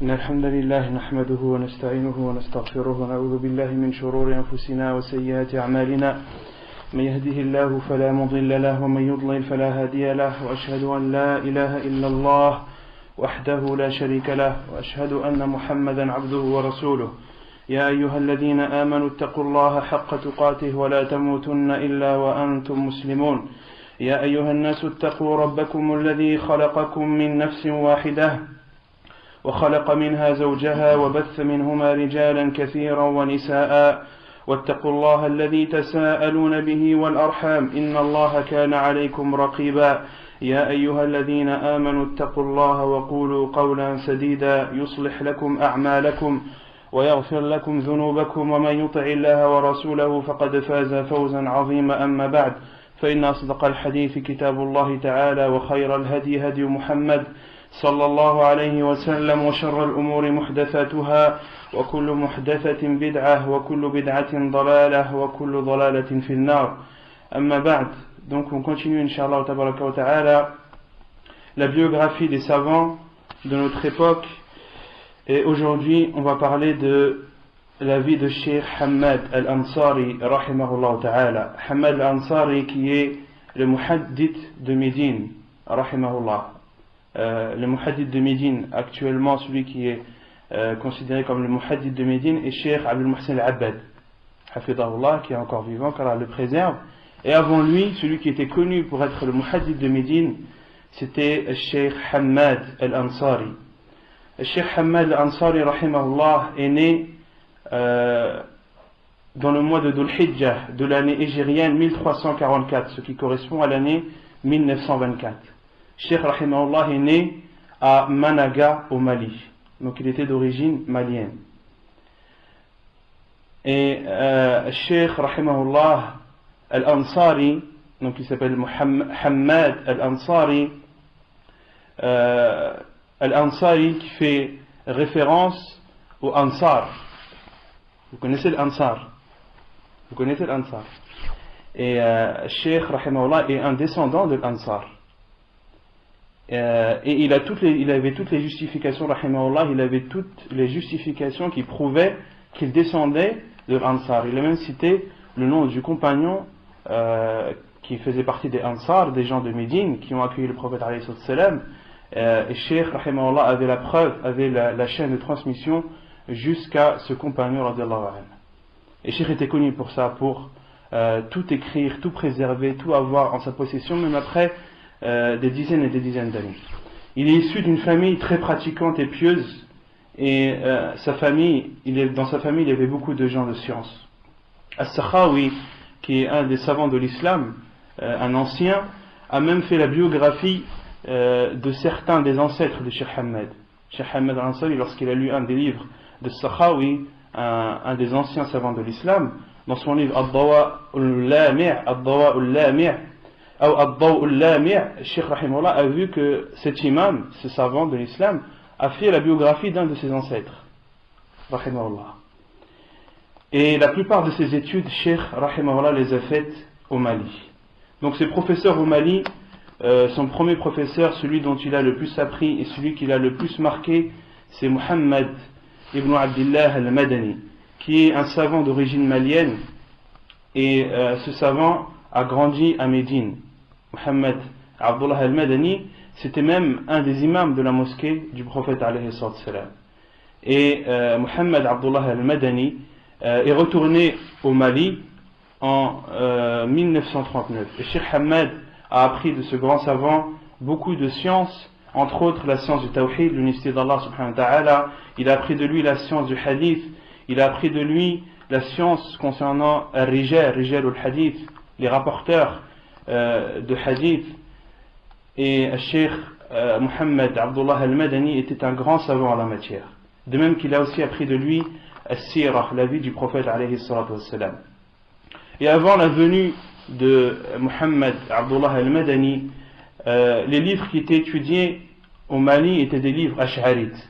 إن الحمد لله نحمده ونستعينه ونستغفره ونعوذ بالله من شرور أنفسنا وسيئات أعمالنا من يهده الله فلا مضل له ومن يضلل فلا هادي له وأشهد أن لا إله إلا الله وحده لا شريك له وأشهد أن محمدا عبده ورسوله يا أيها الذين آمنوا اتقوا الله حق تقاته ولا تموتن إلا وأنتم مسلمون يا أيها الناس اتقوا ربكم الذي خلقكم من نفس واحدة وخلق منها زوجها وبث منهما رجالا كثيرا ونساء واتقوا الله الذي تساءلون به والأرحام إن الله كان عليكم رقيبا يا أيها الذين آمنوا اتقوا الله وقولوا قولا سديدا يصلح لكم أعمالكم ويغفر لكم ذنوبكم ومن يطع الله ورسوله فقد فاز فوزا عظيما أما بعد فإن أصدق الحديث كتاب الله تعالى وخير الهدي هدي محمد صلى الله عليه وسلم وشر الأمور محدثاتها وكل محدثة بدعة وكل بدعة ضلالة وكل ضلالة في النار أما بعد. Donc on continue Inch'Allah tabaraka wa ta'ala la biographie des savants de notre époque et aujourd'hui on va parler de la vie de Cheikh Hamad al-Ansari rahimahullah ta'ala. Hamad al-Ansari qui est le muhaddith de Médine rahimahullah. Le muhaddith de Médine actuellement, celui qui est considéré comme le muhaddith de Médine est Cheikh Abdul Muhsin al-Abbad hafidahullah, qui est encore vivant car Allah le préserve. Et avant lui, celui qui était connu pour être le muhaddith de Médine, c'était Cheikh Hamad al-Ansari. Cheikh Hamad al-Ansari rahimahullah est né dans le mois de Dhul Hijjah de l'année égérienne 1344, ce qui correspond à l'année 1924. Cheikh rahimahullah est né à Managa au Mali, donc il était d'origine malienne. Et Cheikh rahimahullah al-Ansari, donc il s'appelle Hamad al-Ansari, al-Ansari qui fait référence au Ansar. Vous connaissez l'Ansar? Vous connaissez l'Ansar? Et Cheikh rahimahullah est un descendant de l'Ansar. Et il avait toutes les justifications, rahimahullah, il avait toutes les justifications qui prouvaient qu'il descendait de l'Ansar. Il a même cité le nom du compagnon qui faisait partie des Ansar, des gens de Médine, qui ont accueilli le prophète alayhi salam. Et Cheikh, rahimahullah, avait la preuve, avait la chaîne de transmission jusqu'à ce compagnon, radiallahu anhu. Et Cheikh était connu pour ça, pour tout écrire, tout préserver, tout avoir en sa possession, même après des dizaines et des dizaines d'années. Il est issu d'une famille très pratiquante et pieuse, et dans sa famille il y avait beaucoup de gens de science. As-Sakhawi, qui est un des savants de l'islam, un ancien, a même fait la biographie de certains des ancêtres de Cheikh Hamad. Cheikh Hamad al-Ansari, lorsqu'il a lu un des livres de Sakhawi, un des anciens savants de l'islam, dans son livre Ad-Dawa ul-Lami' Cheikh rahimahullah a vu que cet imam, ce savant de l'islam, a fait la biographie d'un de ses ancêtres rahimahullah. Et la plupart de ses études, Cheikh rahimahullah les a faites au Mali. Donc ses professeurs au Mali, son premier professeur, celui dont il a le plus appris et celui qui l'a le plus marqué, c'est Muhammad ibn Abdillah al-Madani, qui est un savant d'origine malienne, et ce savant a grandi à Médine. Muhammad Abdullah al-Madani, c'était même un des imams de la mosquée du prophète alayhi salam. Et Muhammad Abdullah al-Madani est retourné au Mali en 1939. Et Cheikh Hamad a appris de ce grand savant beaucoup de sciences, entre autres la science du tawhid, l'unicité d'Allah subhanahu wa ta'ala. Il a appris de lui la science du hadith, il a appris de lui la science concernant al-rijal al-hadith, les rapporteurs de hadith. Et Cheikh Muhammad Abdullah al-Madani était un grand savant en la matière. De même qu'il a aussi appris de lui as-sirah, la vie du prophète alayhi salatu wassalam. Et avant la venue de Muhammad Abdullah al-Madani, les livres qui étaient étudiés au Mali étaient des livres ash'arites.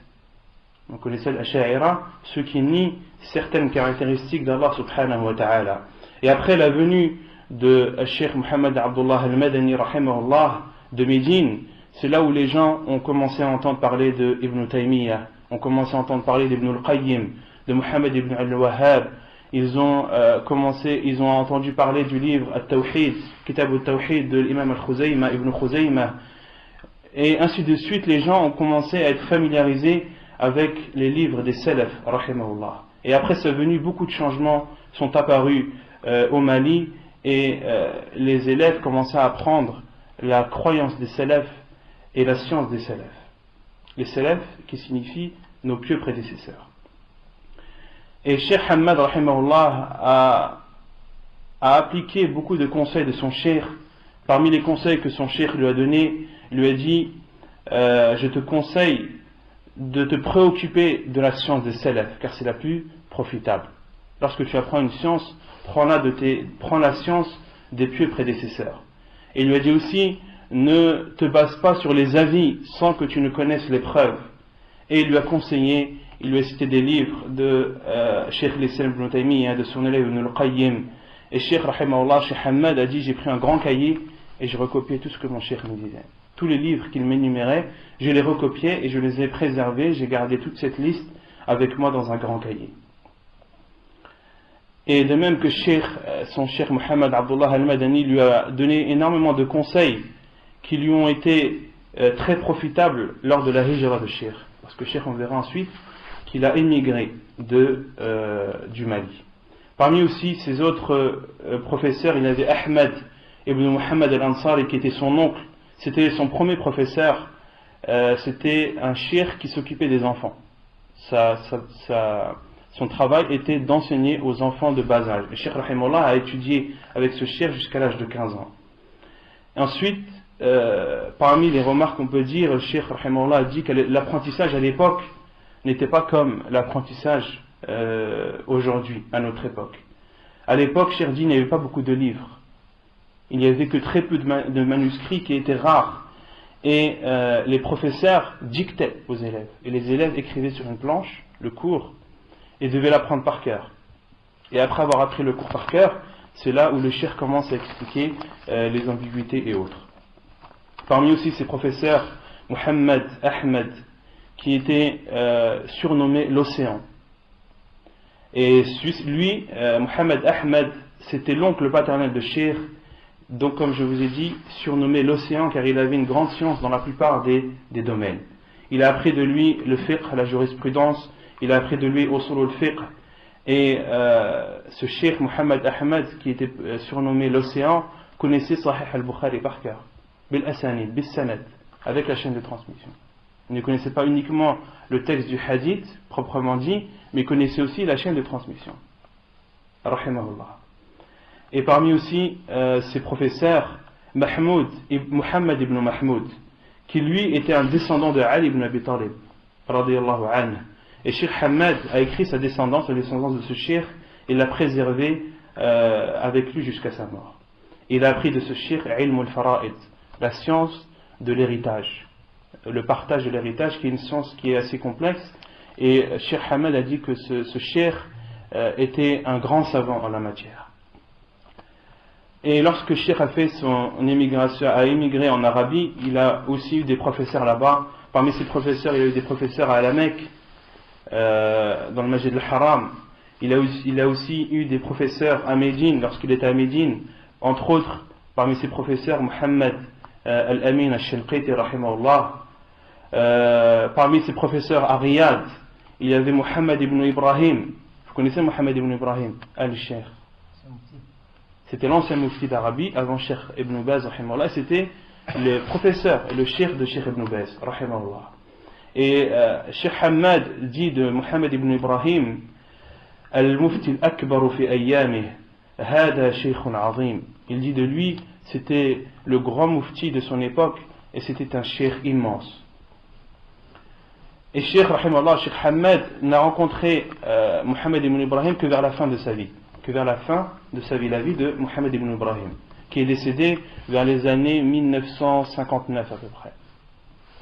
On connaissait l'ash'aira, ceux qui nient certaines caractéristiques d'Allah subhanahu wa ta'ala. Et après la venue de Cheikh Muhammad Abdullah al-Madani rahimahullah de Médine, c'est là où les gens ont commencé à entendre parler de Ibn Taymiyyah, ont commencé à entendre parler d'Ibn al-Qayyim, de Muhammad ibn al-Wahhab. Ils ont entendu parler du livre At-Tawhid, Kitab al-Tawhid de l'imam al-Khuzayma, Ibn Khuzayma. Et ainsi de suite, les gens ont commencé à être familiarisés avec les livres des Salaf, rahimahullah. Et après c'est venu, beaucoup de changements sont apparus au Mali, et les élèves commençaient à apprendre la croyance des Salaf et la science des Salaf. Les Salaf qui signifient nos pieux prédécesseurs. Et Cheikh Hamad rahimahullah a appliqué beaucoup de conseils de son cheikh. Parmi les conseils que son cheikh lui a donnés, il lui a dit je te conseille de te préoccuper de la science des Salaf, car c'est la plus profitable. Lorsque tu apprends une science, prends la science des pieux prédécesseurs. Et il lui a dit aussi, ne te base pas sur les avis sans que tu ne connaisses les preuves. Et il lui a conseillé, il lui a cité des livres de Cheikh l'Islam ibn Taymiyyah, de son élève Ibn al-Qayyim. Et Cheikh rahimahullah, Cheikh Hamad a dit, j'ai pris un grand cahier et je recopiais tout ce que mon cheikh me disait. Tous les livres qu'il m'énumérait, je les recopiais et je les ai préservés, j'ai gardé toute cette liste avec moi dans un grand cahier. Et de même que son cheikh Mohammed Abdullah al-Madani lui a donné énormément de conseils qui lui ont été très profitables lors de la hijra de cheikh. Parce que cheikh, on verra ensuite qu'il a émigré du Mali. Parmi aussi ses autres professeurs, il avait Ahmed ibn Muhammad al-Ansari qui était son oncle. C'était son premier professeur. C'était un cheikh qui s'occupait des enfants. Son travail était d'enseigner aux enfants de bas âge. Le cheikh rahimahullah a étudié avec ce cheikh jusqu'à l'âge de 15 ans. Ensuite, parmi les remarques qu'on peut dire, le cheikh rahimahullah a dit que l'apprentissage à l'époque n'était pas comme l'apprentissage aujourd'hui, à notre époque. À l'époque, cheikh dit, il n'y avait pas beaucoup de livres. Il n'y avait que très peu de manuscrits qui étaient rares. Et les professeurs dictaient aux élèves. Et les élèves écrivaient sur une planche le cours et devaient l'apprendre par cœur. Et après avoir appris le cours par cœur, c'est là où le cheikh commence à expliquer les ambiguïtés et autres. Parmi aussi ses professeurs, Mohammed Ahmed, qui était surnommé l'Océan. Et lui, Mohammed Ahmed, c'était l'oncle paternel de cheikh. Donc, comme je vous ai dit, surnommé l'Océan, car il avait une grande science dans la plupart des domaines. Il a appris de lui le fiqh, la jurisprudence, il a appris de lui usul al-fiqh. Et ce cheikh Mohammed Ahmed, qui était surnommé l'Océan, connaissait Sahih al-Bukhari par cœur, bil asanid, bil sanad, avec la chaîne de transmission. Il ne connaissait pas uniquement le texte du hadith, proprement dit, mais il connaissait aussi la chaîne de transmission. Rahimahullah. Et parmi aussi ses professeurs, Muhammad ibn Mahmoud, qui lui était un descendant de Ali ibn Abi Talib, radiyallahu anhu. Et Cheikh Hamad a écrit sa descendance, la descendance de ce cheikh, et l'a préservé avec lui jusqu'à sa mort. Il a appris de ce cheikh ilm al-fara'id, la science de l'héritage, le partage de l'héritage, qui est une science qui est assez complexe. Et Cheikh Hamad a dit que ce cheikh était un grand savant en la matière. Et lorsque Cheikh a fait son émigration, a émigré en Arabie, il a aussi eu des professeurs là-bas. Parmi ses professeurs, il a eu des professeurs à la Mecque, dans le Masjid al-Haram. Il a aussi eu des professeurs à Médine, lorsqu'il était à Médine. Entre autres, parmi ses professeurs, Mohammed al-Amin al-Shinqiti, rahimahullah. Parmi ses professeurs à Riyad, il y avait Mohammed ibn Ibrahim. Vous connaissez Mohammed ibn Ibrahim, al-Sheikh? C'était l'ancien mufti d'Arabie, avant Cheikh Ibn Baz, rahimahullah. C'était le professeur et le cheikh de Cheikh Ibn Baz, rahimahullah. Et Cheikh Hamad dit de Mohammed ibn Ibrahim, Al-Mufti al-Akbar fi ayyamih, hada sheikhun azim. Il dit de lui, c'était le grand mufti de son époque, et c'était un cheikh immense. Et Cheikh, rahimahullah, Cheikh Hamad n'a rencontré Mohammed ibn Ibrahim que vers la fin de sa vie. La vie de Mohammed ibn Ibrahim, qui est décédé vers les années 1959 à peu près.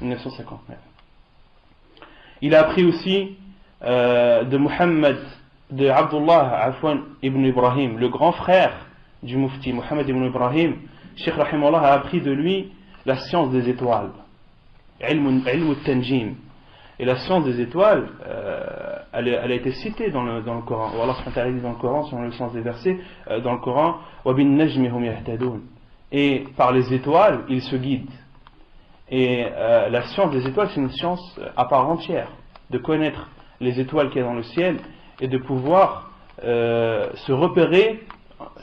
1959. Il a appris aussi de Abdullah ibn Ibrahim, le grand frère du mufti Mohammed ibn Ibrahim. Cheikh rahimahullah a appris de lui la science des étoiles, ilm al-tanjim. Et la science des étoiles, elle a été citée dans le Coran. Ou alors, quand elle est dans le Coran, selon le sens des versets, dans le Coran, وَبِالنَّجْمِ هُمْ يَهْتَدُونَ. Et par les étoiles, ils se guident. Et la science des étoiles, c'est une science à part entière. De connaître les étoiles qu'il y a dans le ciel et de pouvoir se repérer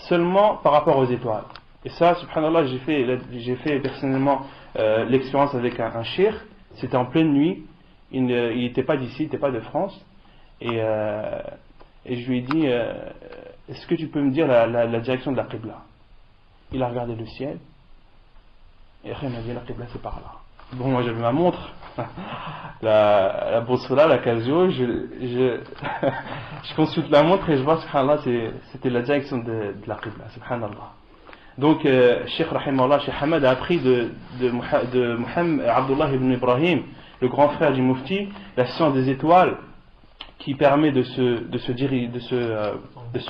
seulement par rapport aux étoiles. Et ça, subhanallah, j'ai fait personnellement l'expérience avec un cheikh. C'était en pleine nuit. Il n'était pas d'ici, il n'était pas de France. Et je lui ai dit, est-ce que tu peux me dire la direction de la Qibla? Il a regardé le ciel. Et après il m'a dit, la Qibla c'est par là. Bon, moi j'avais ma montre, la Boussra, la Casio, je consulte la montre et je vois, subhanallah, c'était la direction de la Qibla, subhanallah. Donc, Cheikh Rahimahullah, Cheikh Hamad a appris de Mohammed Abdullah ibn Ibrahim, le grand frère du Mufti, la science des étoiles, qui permet de se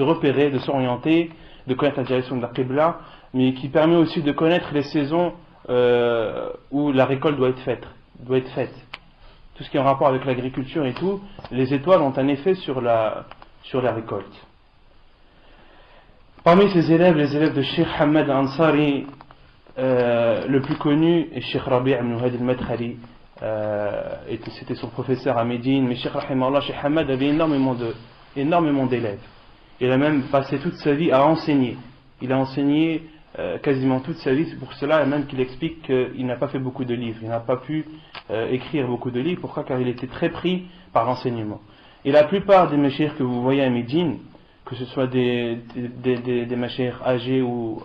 repérer, de s'orienter, de connaître la direction de la Qibla, mais qui permet aussi de connaître les saisons où la récolte doit être faite. Tout ce qui est en rapport avec l'agriculture et tout, les étoiles ont un effet sur la récolte. Parmi ses élèves, les élèves de Cheikh Hamad Ansari, le plus connu est Cheikh Rabi' ibn Hadi al-Madkhali, c'était son professeur à Médine, mais Cheikh Rahimahullah, Cheikh Hamad avait énormément d'élèves. Il a même passé toute sa vie à enseigner. Il a enseigné quasiment toute sa vie, c'est pour cela même qu'il explique qu'il n'a pas fait beaucoup de livres, il n'a pas pu écrire beaucoup de livres. Pourquoi? Car il était très pris par l'enseignement. Et la plupart des mashayikh que vous voyez à Médine, que ce soit des mashayikh âgés ou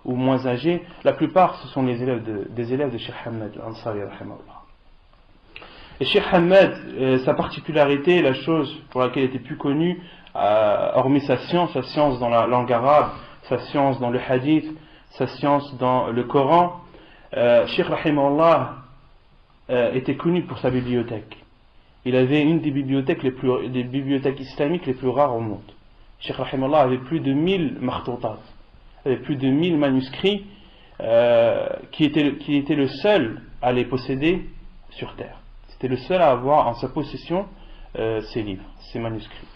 moins âgés, la plupart ce sont des élèves de Cheikh Hamad Ansari rahimahullah. Et Cheikh Hamad, sa particularité, la chose pour laquelle il était plus connu, hormis sa science dans la langue arabe, sa science dans le hadith, sa science dans le Coran, Cheikh Rahimahullah était connu pour sa bibliothèque. Il avait une des bibliothèques islamiques les plus rares au monde. Cheikh Rahimahullah avait plus de 1000 martoutat, avait plus de 1000 manuscrits qui était le seul à les posséder sur terre. C'était le seul à avoir en sa possession ces livres, ces manuscrits.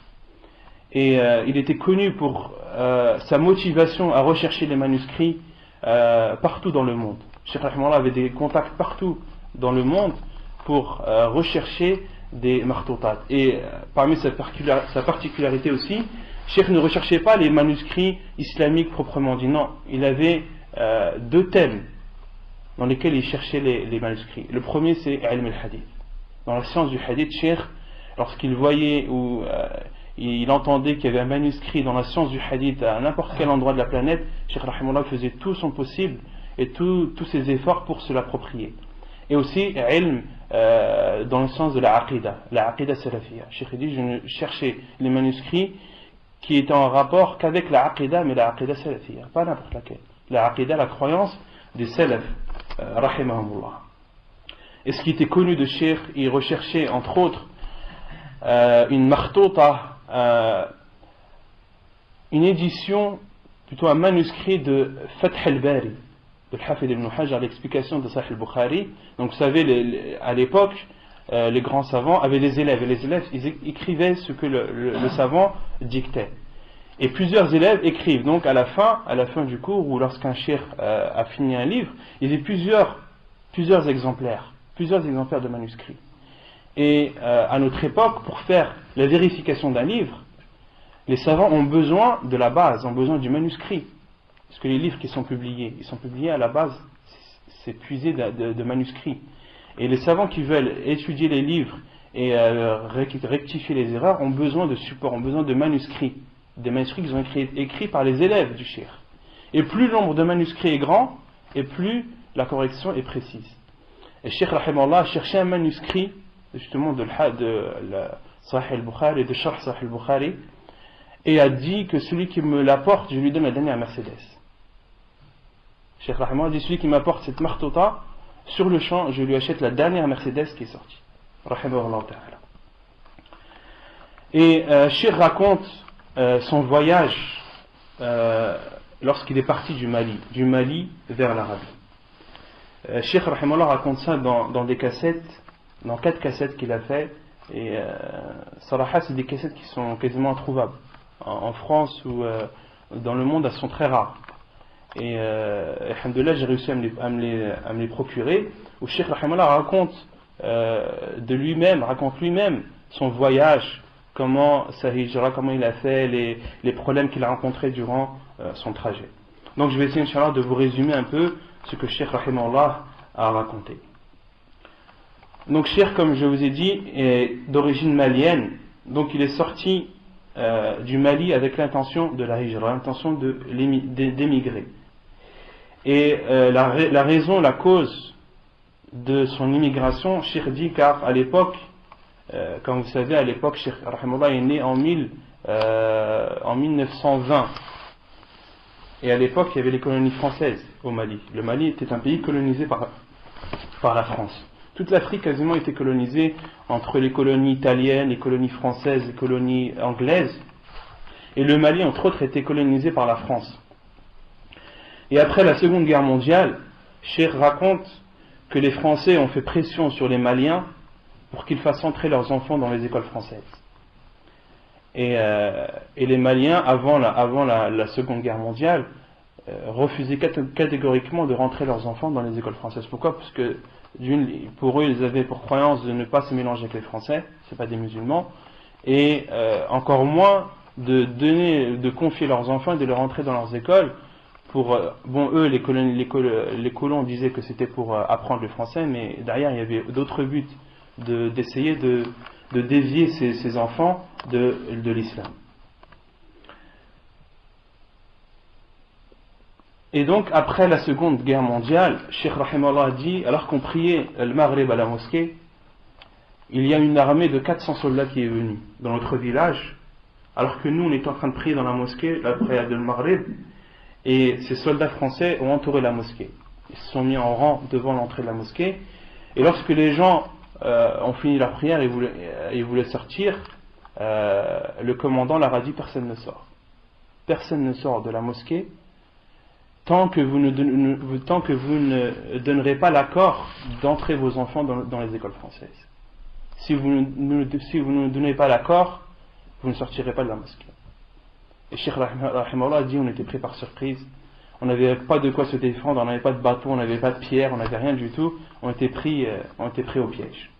Et il était connu pour sa motivation à rechercher les manuscrits partout dans le monde. Cheikh Rahimahullah avait des contacts partout dans le monde pour rechercher des martoutat. Et parmi sa particularité aussi, Cheikh ne recherchait pas les manuscrits islamiques proprement dit, non. Il avait deux thèmes dans lesquels il cherchait les manuscrits. Le premier, c'est ilm al-hadith. Dans la science du hadith, Cheikh, lorsqu'il voyait ou il entendait qu'il y avait un manuscrit dans la science du hadith à n'importe quel endroit de la planète, Cheikh Rahimahullah faisait tout son possible et tous ses efforts pour se l'approprier. Et aussi, ilm dans le sens de la aqidah salafiyya. Cheikh dit, je cherchais les manuscrits qui étaient en rapport qu'avec la aqidah, mais la aqidah salafiyya, pas n'importe laquelle. La aqidah, la croyance des salaf, rahimahumullah. Et ce qui était connu de Cheikh, il recherchait entre autres une martouta, une édition, plutôt un manuscrit de Fath al-Bari, de Hafid ibn Hajar, l'explication de Sahih al-Bukhari. Donc vous savez, à l'époque, les grands savants avaient des élèves, et les élèves ils écrivaient ce que le savant dictait. Et plusieurs élèves écrivent. Donc à la fin du cours, ou lorsqu'un cheikh a fini un livre, il y avait plusieurs exemplaires de manuscrits. Et à notre époque, pour faire la vérification d'un livre, les savants ont besoin de la base, ont besoin du manuscrit. Parce que les livres qui sont publiés, ils sont publiés à la base, c'est puisé de manuscrits. Et les savants qui veulent étudier les livres et rectifier les erreurs ont besoin de supports, ont besoin de manuscrits. Des manuscrits qui sont écrits par les élèves du cheikh. Et plus le nombre de manuscrits est grand, et plus la correction est précise. Et Cheikh Rahimahullah cherchait un manuscrit justement de Sahih al-Bukhari, de Sharh Sahih al-Bukhari, et a dit que celui qui me l'apporte, je lui donne la dernière Mercedes. Cheikh Rahimahullah dit, celui qui m'apporte cette martouta, sur le champ, je lui achète la dernière Mercedes qui est sortie. Rahimahullah ta'ala. Et Cheikh raconte son voyage lorsqu'il est parti du Mali vers l'Arabie. Cheikh Rahimahullah raconte ça dans des cassettes dans 4 cassettes qu'il a fait. Et Saraha, c'est des cassettes qui sont quasiment introuvables. En France ou dans le monde, elles sont très rares. Et alhamdoulilah, j'ai réussi à me les procurer. Où Cheikh Rahimahullah raconte lui-même son voyage, comment sa hijra, comment il a fait, les problèmes qu'il a rencontrés durant son trajet. Donc je vais essayer, Inch'Allah, de vous résumer un peu ce que Cheikh Rahimahullah a raconté. Donc Cheikh, comme je vous ai dit, est d'origine malienne. Donc il est sorti du Mali avec l'intention de la hijra, l'intention d'émigrer. Et la raison, la cause de son immigration, Cheikh dit, car à l'époque, comme vous savez, à l'époque, Cheikh Rahimahullah est né en 1920. Et à l'époque, il y avait les colonies françaises au Mali. Le Mali était un pays colonisé par la France. Toute l'Afrique quasiment était colonisée entre les colonies italiennes, les colonies françaises, les colonies anglaises. Et le Mali, entre autres, était colonisé par la France. Et après la Seconde Guerre mondiale, Cheikh raconte que les Français ont fait pression sur les Maliens pour qu'ils fassent entrer leurs enfants dans les écoles françaises. Et les Maliens, avant la Seconde Guerre mondiale, refusaient catégoriquement de rentrer leurs enfants dans les écoles françaises. Pourquoi ? Parce que pour eux, ils avaient pour croyance de ne pas se mélanger avec les Français, c'est pas des musulmans, et encore moins de confier leurs enfants et de les rentrer dans leurs écoles. Eux, les colons disaient que c'était pour apprendre le français, mais derrière, il y avait d'autres buts, d'essayer de dévier ces enfants de l'islam. Et donc, après la Seconde Guerre mondiale, Cheikh Rahimahullah dit, alors qu'on priait le Maghreb à la mosquée, il y a une armée de 400 soldats qui est venue dans notre village, alors que nous, on était en train de prier dans la mosquée, la prière de Maghreb, et ces soldats français ont entouré la mosquée. Ils se sont mis en rang devant l'entrée de la mosquée, et lorsque les gens ont fini la prière et voulaient sortir, le commandant leur a dit, personne ne sort. Personne ne sort de la mosquée tant que vous ne donnerez pas l'accord d'entrer vos enfants dans les écoles françaises. Si vous ne donnez pas l'accord, vous ne sortirez pas de la mosquée. Et Cheikh Rahimahullah a dit, on était pris par surprise, on n'avait pas de quoi se défendre, on n'avait pas de bateau, on n'avait pas de pierre, on n'avait rien du tout, on était pris au piège.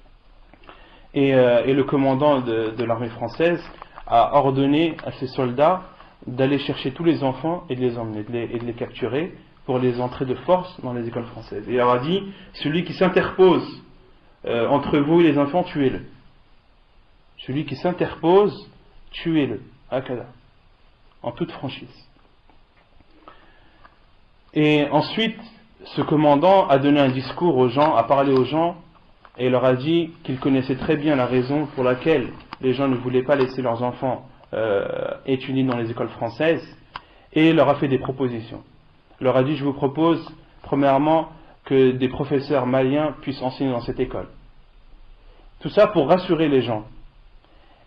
Et le commandant de l'armée française a ordonné à ses soldats d'aller chercher tous les enfants et de les emmener, et de les capturer pour les entrer de force dans les écoles françaises. Et il leur a dit, celui qui s'interpose entre vous et les enfants, tuez-le. Celui qui s'interpose, tuez-le. Akada. En toute franchise. Et ensuite, ce commandant a donné un discours aux gens, a parlé aux gens, et leur a dit qu'il connaissait très bien la raison pour laquelle les gens ne voulaient pas laisser leurs enfants étudier dans les écoles françaises, et leur a fait des propositions. Il leur a dit, je vous propose, premièrement, que des professeurs maliens puissent enseigner dans cette école. Tout ça pour rassurer les gens.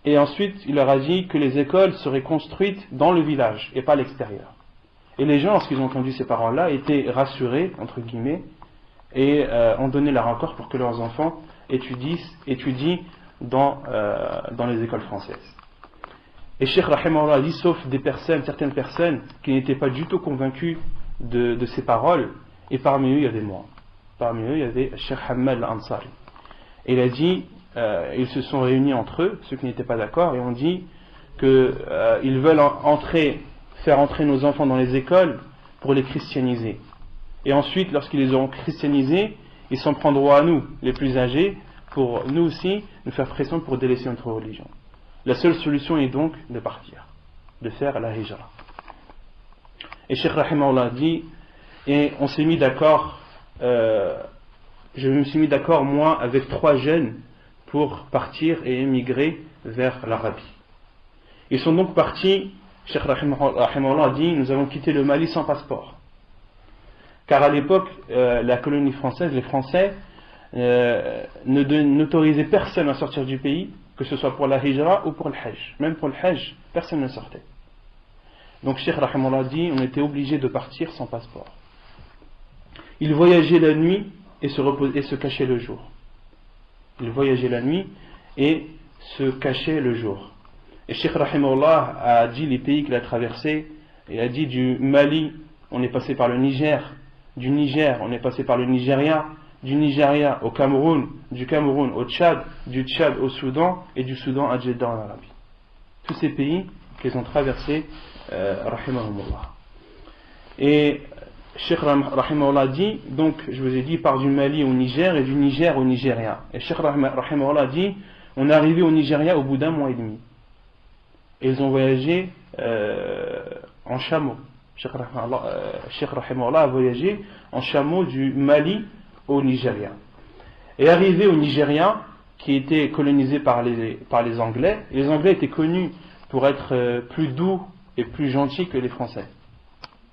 Et ensuite, il leur a dit que les écoles seraient construites dans le village et pas à l'extérieur. Et les gens, lorsqu'ils ont entendu ces paroles-là, étaient rassurés, entre guillemets, et ont donné leur accord pour que leurs enfants étudient dans les écoles françaises. Et Cheikh Rahimahullah a dit, sauf certaines personnes qui n'étaient pas du tout convaincues de ces paroles, et parmi eux il y avait moi. Parmi eux il y avait Cheikh Hamad al-Ansari. Et il a dit, ils se sont réunis entre eux, ceux qui n'étaient pas d'accord, et ont dit qu'ils veulent faire entrer nos enfants dans les écoles pour les christianiser. Et ensuite, lorsqu'ils les auront christianisés, ils s'en prendront à nous, les plus âgés, pour nous aussi nous faire pression pour délaisser notre religion. La seule solution est donc de partir, de faire la hijra. Et Cheikh Rahimahullah dit, et on s'est mis d'accord, je me suis mis d'accord moi avec 3 jeunes pour partir et émigrer vers l'Arabie. Ils sont donc partis. Cheikh Rahimahullah dit, nous avons quitté le Mali sans passeport. Car à l'époque, la colonie française, les Français, n'autorisaient personne à sortir du pays, que ce soit pour la hijra ou pour le hajj. Même pour le hajj, personne ne sortait. Donc Cheikh Rahimahullah dit, on était obligé de partir sans passeport. Ils voyageaient la nuit et se cachaient le jour. Il voyageait la nuit et se cachait le jour. Et Cheikh Rahimahullah a dit les pays qu'il a traversés. Il a dit du Mali, on est passé par le Niger. Du Niger, on est passé par le Nigeria. Du Nigeria au Cameroun. Du Cameroun au Tchad. Du Tchad au Soudan. Et du Soudan à Jeddah en Arabie. Tous ces pays qu'ils ont traversés, Rahimahumullah. Et Cheikh Rahimahullah dit, donc je vous ai dit, part du Mali au Niger et du Niger au Nigeria. Et Cheikh Rahimahullah dit, on est arrivé au Nigeria au bout d'un mois et demi. Et ils ont voyagé en chameau. Cheikh Rahimahullah a voyagé en chameau du Mali au Nigeria. Et arrivé au Nigeria, qui était colonisé par les Anglais, les Anglais étaient connus pour être plus doux et plus gentils que les Français.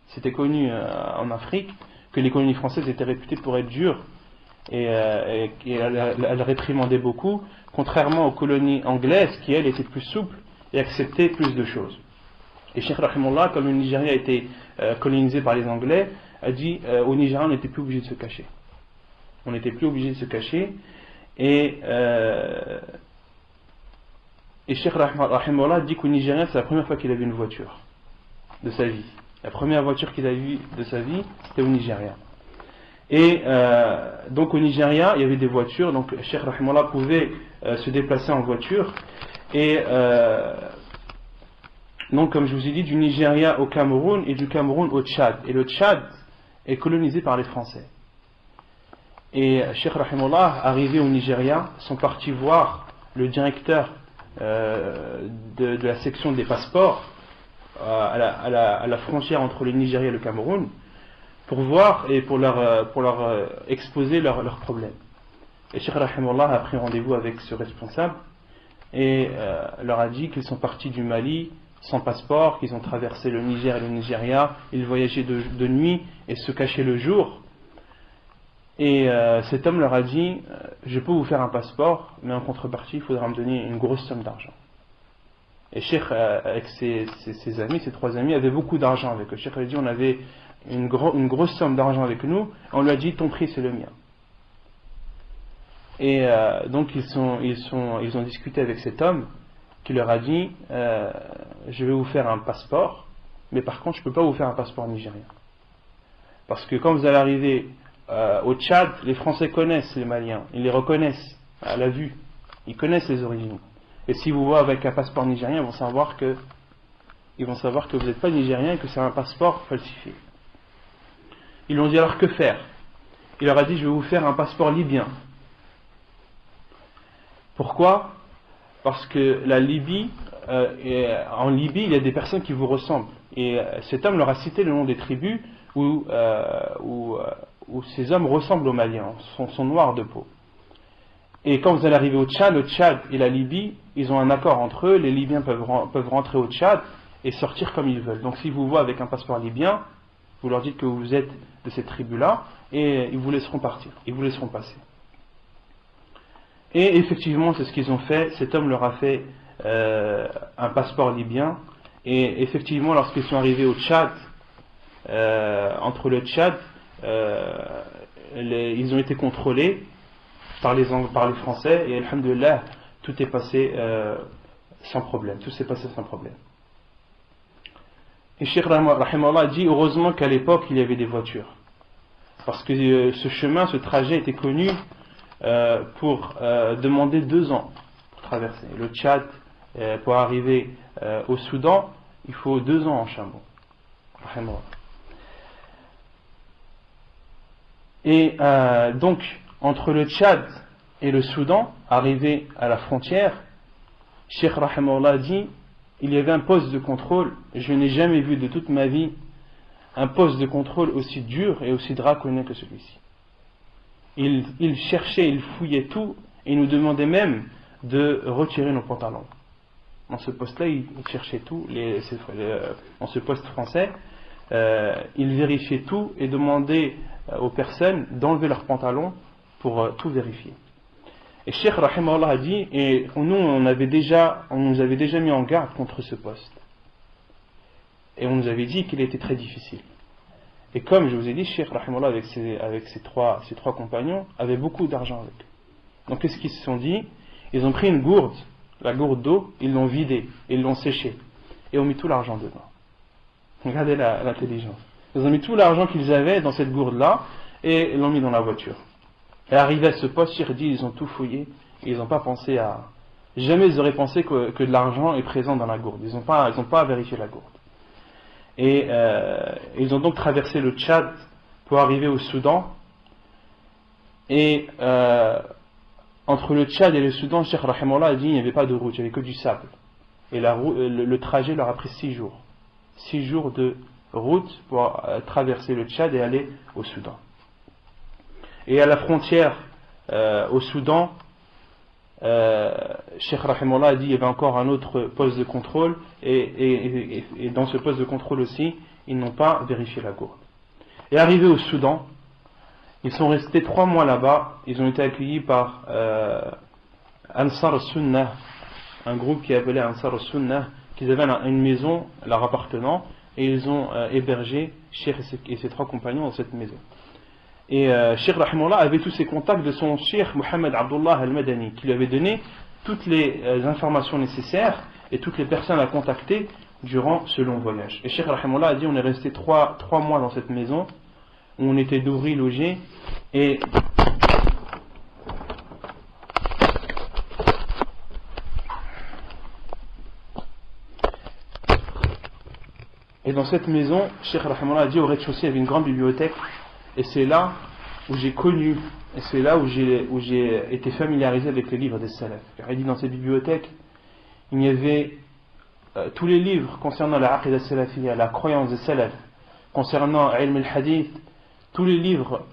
C'était connu en Afrique que les colonies françaises étaient réputées pour être dures et elles réprimandaient beaucoup, contrairement aux colonies anglaises qui, elles, étaient plus souples et acceptaient plus de choses. Et Cheikh Rahimahullah, comme le Nigeria a été colonisé par les Anglais, a dit au Nigeria on n'était plus obligé de se cacher. On n'était plus obligé de se cacher. Et Cheikh Rahimahullah dit qu'au Nigeria c'est la première fois qu'il avait une voiture de sa vie. La première voiture qu'il a vue de sa vie, c'était au Nigeria. Et donc au Nigeria, il y avait des voitures, donc Cheikh Rahimahullah pouvait se déplacer en voiture. Et donc comme je vous ai dit, du Nigeria au Cameroun et du Cameroun au Tchad. Et le Tchad est colonisé par les Français. Et Cheikh Rahimahullah, arrivé au Nigeria, sont partis voir le directeur de la section des passeports à la frontière entre le Nigeria et le Cameroun pour voir et pour leur exposer leurs problèmes. Et Cheikh Rahimahullah a pris rendez-vous avec ce responsable et leur a dit qu'ils sont partis du Mali sans passeport, qu'ils ont traversé le Niger et le Nigeria, ils voyageaient de nuit et se cachaient le jour. Et cet homme leur a dit, je peux vous faire un passeport, mais en contrepartie, il faudra me donner une grosse somme d'argent. Et Cheikh, avec ses amis, ses trois amis, avait beaucoup d'argent avec eux. Cheikh a dit, on avait une grosse somme d'argent avec nous, on lui a dit, ton prix c'est le mien. Et donc ils ont discuté avec cet homme, qui leur a dit, je vais vous faire un passeport, mais par contre je ne peux pas vous faire un passeport nigérien. Parce que quand vous allez arriver au Tchad, les Français connaissent les Maliens, ils les reconnaissent à la vue, ils connaissent les origines. Et si vous voient avec un passeport nigérien, ils vont savoir que vous n'êtes pas nigérien et que c'est un passeport falsifié. Ils lui ont dit alors que faire? Il leur a dit, je vais vous faire un passeport libyen. Pourquoi? Parce que la Libye, en Libye, il y a des personnes qui vous ressemblent. Et cet homme leur a cité le nom des tribus où ces hommes ressemblent aux Maliens, sont noirs de peau. Et quand vous allez arriver au Tchad, le Tchad et la Libye, ils ont un accord entre eux, les Libyens peuvent rentrer au Tchad et sortir comme ils veulent. Donc s'ils vous voient avec un passeport libyen, vous leur dites que vous êtes de cette tribu-là, et ils vous laisseront partir, ils vous laisseront passer. Et effectivement, c'est ce qu'ils ont fait, cet homme leur a fait un passeport libyen, et effectivement, lorsqu'ils sont arrivés au Tchad, entre le Tchad, ils ont été contrôlés par les Français, et alhamdoulilah, tout est passé sans problème, tout s'est passé sans problème. Et Cheikh Rahimahullah dit, heureusement qu'à l'époque il y avait des voitures, parce que ce chemin, ce trajet était connu pour demander 2 ans pour traverser. Le Tchad, pour arriver au Soudan, il faut 2 ans en chameau. Et donc, entre le Tchad et le Soudan, arrivé à la frontière, Cheikh Rahimahullah dit, il y avait un poste de contrôle, je n'ai jamais vu de toute ma vie un poste de contrôle aussi dur et aussi draconien que celui-ci. Il cherchait, il fouillait tout, et il nous demandait même de retirer nos pantalons. Dans ce poste-là, il cherchait tout, dans ce poste français, il vérifiait tout et demandait aux personnes d'enlever leurs pantalons pour tout vérifier. Et Cheikh Rahimahullah a dit, et nous on nous avait déjà mis en garde contre ce poste. Et on nous avait dit qu'il était très difficile. Et comme je vous ai dit, Cheikh Rahimahullah avec ses trois compagnons avait beaucoup d'argent avec eux. Donc qu'est-ce qu'ils se sont dit? Ils ont pris une gourde, la gourde d'eau, ils l'ont vidée, ils l'ont séchée, et ont mis tout l'argent dedans. Regardez l'intelligence. Ils ont mis tout l'argent qu'ils avaient dans cette gourde-là, et l'ont mis dans la voiture. Et arrivé à ce poste, Cheikh dit, ils ont tout fouillé, et ils n'ont pas pensé à... Jamais ils auraient pensé que de l'argent est présent dans la gourde. Ils n'ont pas vérifié la gourde. Et ils ont donc traversé le Tchad pour arriver au Soudan. Et entre le Tchad et le Soudan, Cheikh Rahimullah a dit qu'il n'y avait pas de route, il n'y avait que du sable. Et le trajet leur a pris 6 jours. 6 jours de route pour traverser le Tchad et aller au Soudan. Et à la frontière au Soudan, Cheikh Rahimullah a dit qu'il y avait encore un autre poste de contrôle, et dans ce poste de contrôle aussi, ils n'ont pas vérifié la gourde. Et arrivés au Soudan, ils sont restés 3 mois là-bas. Ils ont été accueillis par Ansar al-Sunnah, un groupe qui appelait Ansar al-Sunnah, qui avait une maison leur appartenant, et ils ont hébergé Cheikh et ses 3 compagnons dans cette maison. Et Cheikh Rahimullah avait tous ses contacts de son Cheikh Mohammed Abdullah al-Madani, qui lui avait donné toutes les informations nécessaires et toutes les personnes à contacter durant ce long voyage. Et Cheikh Rahimullah a dit, on est resté 3 mois dans cette maison, où on était d'ouvriers logés, et dans cette maison, Cheikh Rahimullah a dit, au rez-de-chaussée, il y avait une grande bibliothèque, et c'est là où j'ai connu, et c'est là où j'ai été familiarisé avec les livres des salafs. Car il dit, dans cette bibliothèque, il y avait tous les livres concernant la aqidah salafiyya, la croyance des salafs, concernant ilm al-hadith, tous les livres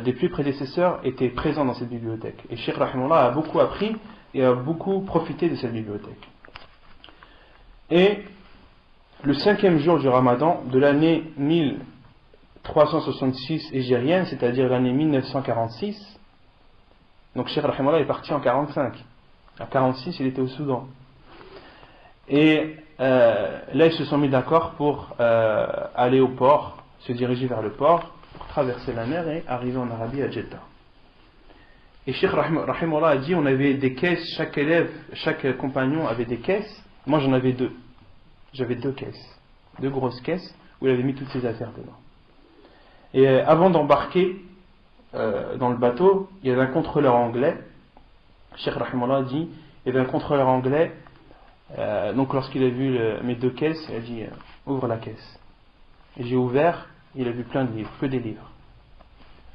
des plus prédécesseurs étaient présents dans cette bibliothèque. Et Cheikh Rahimullah a beaucoup appris et a beaucoup profité de cette bibliothèque. Et le 5e jour du Ramadan de l'année 1366 hégérienne, c'est-à-dire l'année 1946, donc Cheikh Rahimullah est parti en 45. En 46, il était au Soudan. Et là, ils se sont mis d'accord pour aller au port, se diriger vers le port, pour traverser la mer et arriver en Arabie à Jeddah. Et Cheikh Rahimullah a dit, on avait des caisses, chaque élève, chaque compagnon avait des caisses. Moi, j'en avais 2. J'avais 2 caisses, 2 grosses caisses où il avait mis toutes ses affaires dedans. Et avant d'embarquer dans le bateau, il y avait un contrôleur anglais. Cheikh Rahimullah a dit, il y avait un contrôleur anglais. Donc lorsqu'il a vu mes 2 caisses, il a dit, ouvre la caisse. Et j'ai ouvert, il a vu plein de livres, que des livres.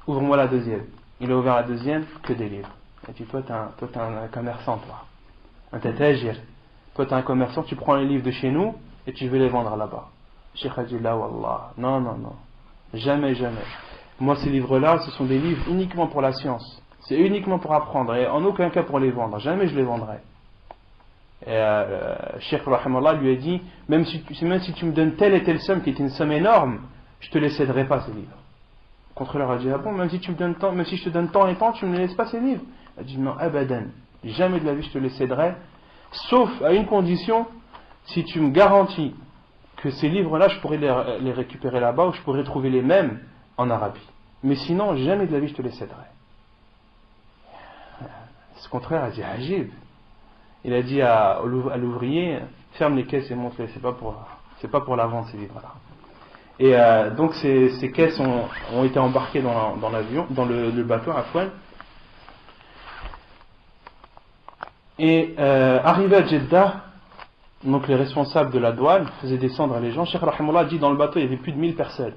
Ouvre-moi la deuxième. Il a ouvert la deuxième, que des livres. Il a dit, toi t'es un commerçant, toi. Un tatagir. Toi t'es un commerçant, tu prends les livres de chez nous et tu veux les vendre là-bas. Cheikh a dit, là wallah, non. Jamais. Moi, ces livres-là, ce sont des livres uniquement pour la science. C'est uniquement pour apprendre et en aucun cas pour les vendre. Jamais je les vendrai. Et Cheikh Rahimullah lui a dit, même si tu me donnes telle et telle somme qui est une somme énorme, je te les céderai pas ces livres. Le contrôleur a dit, ah bon, même si je te donne tant et tant, tu ne me laisses pas ces livres. Il a dit, non, abadan, jamais de la vie je te les céderai, sauf à une condition, si tu me garantis que ces livres-là, je pourrais les récupérer là-bas, ou je pourrais trouver les mêmes en Arabie. Mais sinon, jamais de la vie je te les céderai. Ce contraire a dit, ajib. Il a dit à l'ouvrier, ferme les caisses et montre-les, c'est pas pour la vente ces livres-là. Et donc ces caisses ont été embarquées dans l'avion, dans le bateau à Fouane. Et arrivé à Jeddah, donc les responsables de la douane faisaient descendre les gens. Cheikh Rahimullah dit, dans le bateau il y avait plus de 1000 personnes.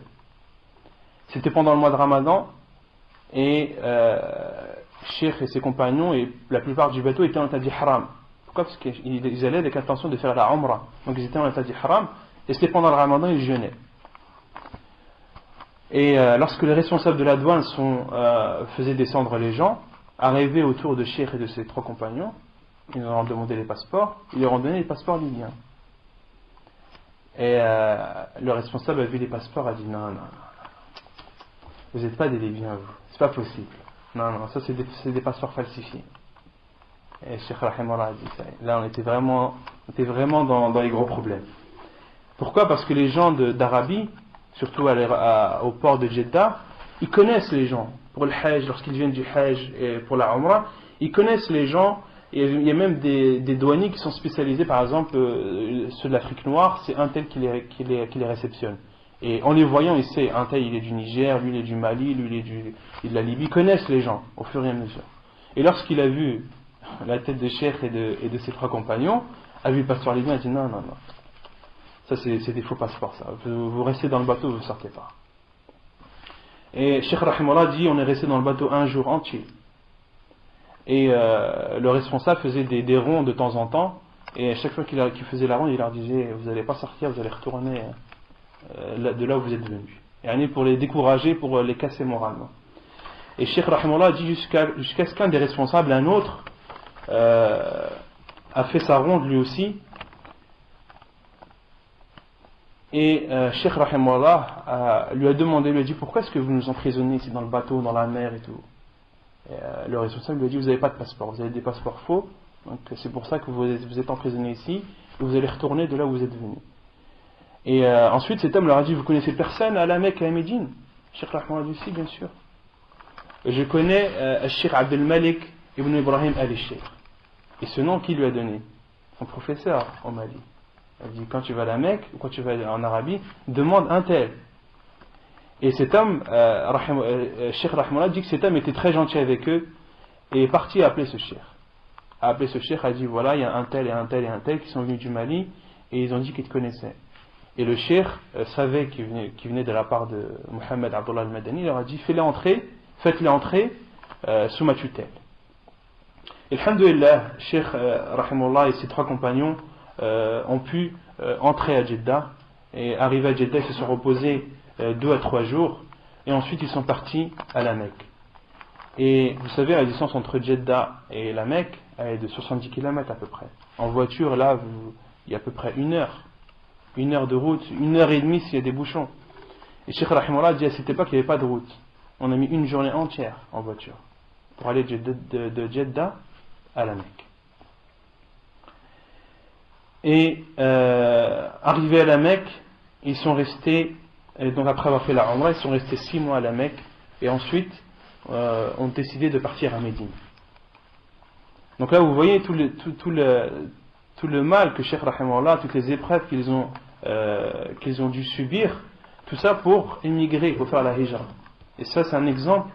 C'était pendant le mois de Ramadan, et Cheikh et ses compagnons et la plupart du bateau étaient en état d'ihram. Pourquoi? Parce qu'ils allaient avec l'intention de faire la Umrah. Donc ils étaient en état d'ihram, et c'était pendant le Ramadan, ils jeûnaient. Et lorsque les responsables de la douane faisaient descendre les gens, arrivés autour de Cheikh et de ses 3 compagnons, ils leur ont demandé les passeports, ils leur ont donné les passeports libyens. Et le responsable a vu les passeports, a dit, non, vous n'êtes pas des Libyens, vous, c'est pas possible. Non, ça c'est des passeports falsifiés. Et Cheikh Rahimullah a dit ça. Là on était vraiment dans les gros problèmes. Pourquoi? Parce que les gens d'Arabie, surtout au port de Jeddah, ils connaissent les gens. Pour le Hajj, lorsqu'ils viennent du Hajj et pour la Umrah, ils connaissent les gens. Et il y a même des douaniers qui sont spécialisés, par exemple, ceux de l'Afrique noire, c'est un tel qui les réceptionne. Et en les voyant, il sait, un tel il est du Niger, lui il est du Mali, lui il est de la Libye. Ils connaissent les gens au fur et à mesure. Et lorsqu'il a vu la tête de Cheikh et de ses 3 compagnons, a vu le pasteur libyen, il a dit non, ça c'est des faux passeports, ça. Vous restez dans le bateau, vous ne sortez pas. Et Cheikh Rahimullah dit, on est resté dans le bateau un jour entier. Et le responsable faisait des ronds de temps en temps, et à chaque fois qu'il faisait la ronde, il leur disait, vous n'allez pas sortir, vous allez retourner de là où vous êtes venus. Et pour les décourager, pour les casser moralement. Et Cheikh Rahimullah dit jusqu'à ce qu'un des responsables, un autre, a fait sa ronde lui aussi. Et Cheikh Rahimullah lui a demandé, lui a dit, pourquoi est-ce que vous nous emprisonnez ici dans le bateau, dans la mer et tout. Et le responsable lui a dit, vous n'avez pas de passeport, vous avez des passeports faux, donc c'est pour ça que vous êtes emprisonné ici, et vous allez retourner de là où vous êtes venu. Et ensuite cet homme leur a dit, vous connaissez personne à la Mecque et à Médine? Cheikh Rahimullah a dit, si, bien sûr. Je connais Cheikh Abdel Malik ibn Ibrahim al-Sheikh. Et ce nom, qui lui a donné? Son professeur au Mali. Il dit, quand tu vas à la Mecque, ou quand tu vas en Arabie, demande un tel. Et cet homme, Cheikh Rahimullah dit que cet homme était très gentil avec eux, et est parti appeler ce cheikh. A appelé ce cheikh, a dit, voilà, il y a un tel et un tel et un tel qui sont venus du Mali, et ils ont dit qu'ils te connaissaient. Et le cheikh savait qu'il venait de la part de Mohammed Abdullah al-Madani, il leur a dit, faites-les entrer sous ma tutelle. Et alhamdoulilah, Cheikh Rahimullah et ses 3 compagnons ont pu entrer à Jeddah, et arrivés à Jeddah, ils se sont reposés 2 à 3 jours, et ensuite ils sont partis à la Mecque. Et vous savez, la distance entre Jeddah et la Mecque est de 70 km à peu près. En voiture, là, il y a à peu près 1 heure. 1 heure de route, 1 heure et demie s'il y a des bouchons. Et Cheikh Rahimullah dit à cette époque qu'il n'y avait pas de route. On a mis 1 journée entière en voiture pour aller de Jeddah à la Mecque. Et arrivés à la Mecque, ils sont restés, et donc après avoir fait la Umrah, ils sont restés 6 mois à la Mecque, et ensuite ont décidé de partir à Médine. Donc là vous voyez tout le mal que Cheikh Rahimahullah, toutes les épreuves qu'ils ont dû subir, tout ça pour émigrer, pour faire la hijra. Et ça c'est un exemple,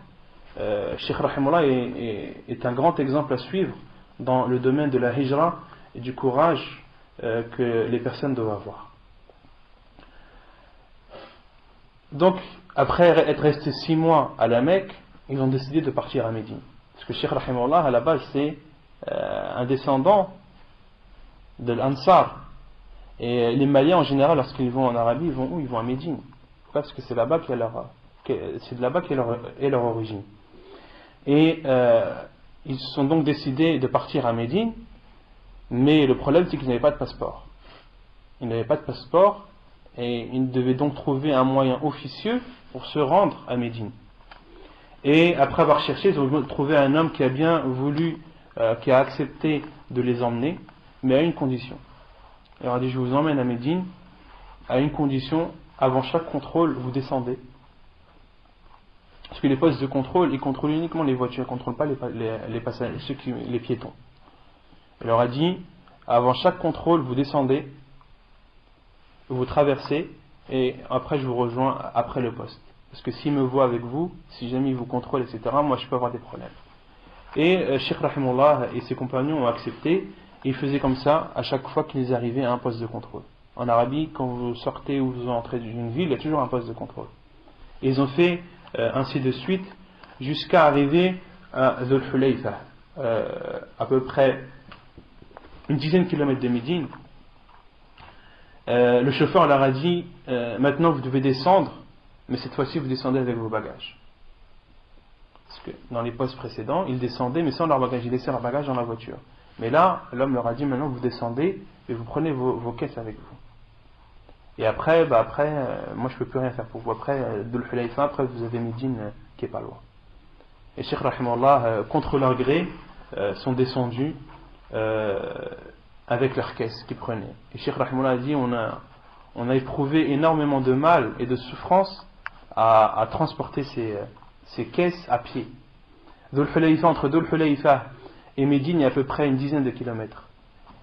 Cheikh Rahimahullah est un grand exemple à suivre dans le domaine de la hijra et du courage que les personnes doivent avoir. Donc, après être resté 6 mois à la Mecque, ils ont décidé de partir à Médine. Parce que Cheikh Rahimahullah, à la base, c'est un descendant de l'Ansar. Et les Maliens, en général, lorsqu'ils vont en Arabie, ils vont où? Ils vont à Médine. Pourquoi? Parce que c'est là-bas c'est de là-bas qu'est leur origine. Et ils se sont donc décidés de partir à Médine, mais le problème, c'est qu'ils n'avaient pas de passeport. Ils n'avaient pas de passeport, et ils devaient donc trouver un moyen officieux pour se rendre à Médine. Et après avoir cherché, ils ont trouvé un homme qui a bien voulu, qui a accepté de les emmener, mais à une condition. Il leur a dit, je vous emmène à Médine, à une condition, avant chaque contrôle, vous descendez. Parce que les postes de contrôle, ils contrôlent uniquement les voitures, ils ne contrôlent pas les passagers, les piétons. Il leur a dit, avant chaque contrôle, vous descendez, vous traversez, et après je vous rejoins après le poste. Parce que s'ils me voient avec vous, si jamais ils vous contrôlent, etc., moi je peux avoir des problèmes. Et Cheikh Rahimullah et ses compagnons ont accepté, et ils faisaient comme ça à chaque fois qu'ils arrivaient à un poste de contrôle. En Arabie, quand vous sortez ou vous entrez d'une ville, il y a toujours un poste de contrôle. Et ils ont fait ainsi de suite, jusqu'à arriver à Dhul Hulayfa, à peu près une dizaine de kilomètres de Médine. Le chauffeur leur a dit, maintenant vous devez descendre, mais cette fois-ci vous descendez avec vos bagages. Parce que dans les postes précédents, ils descendaient mais sans leur bagage, ils laissaient leur bagage dans la voiture. Mais là, l'homme leur a dit, maintenant vous descendez et vous prenez vos caisses avec vous. Et après, moi je peux plus rien faire pour vous. Après, Dhul Hulayfa, après vous avez Médine qui est pas loin. Et Cheikh Rahimahullah, contre leur gré, sont descendus avec leurs caisses qu'ils prenaient. Et Cheikh Rahimahullah a dit, on a éprouvé énormément de mal et de souffrance à transporter ces caisses à pied. Entre Dhul Hulayfa et Médine, il y a à peu près une dizaine de kilomètres.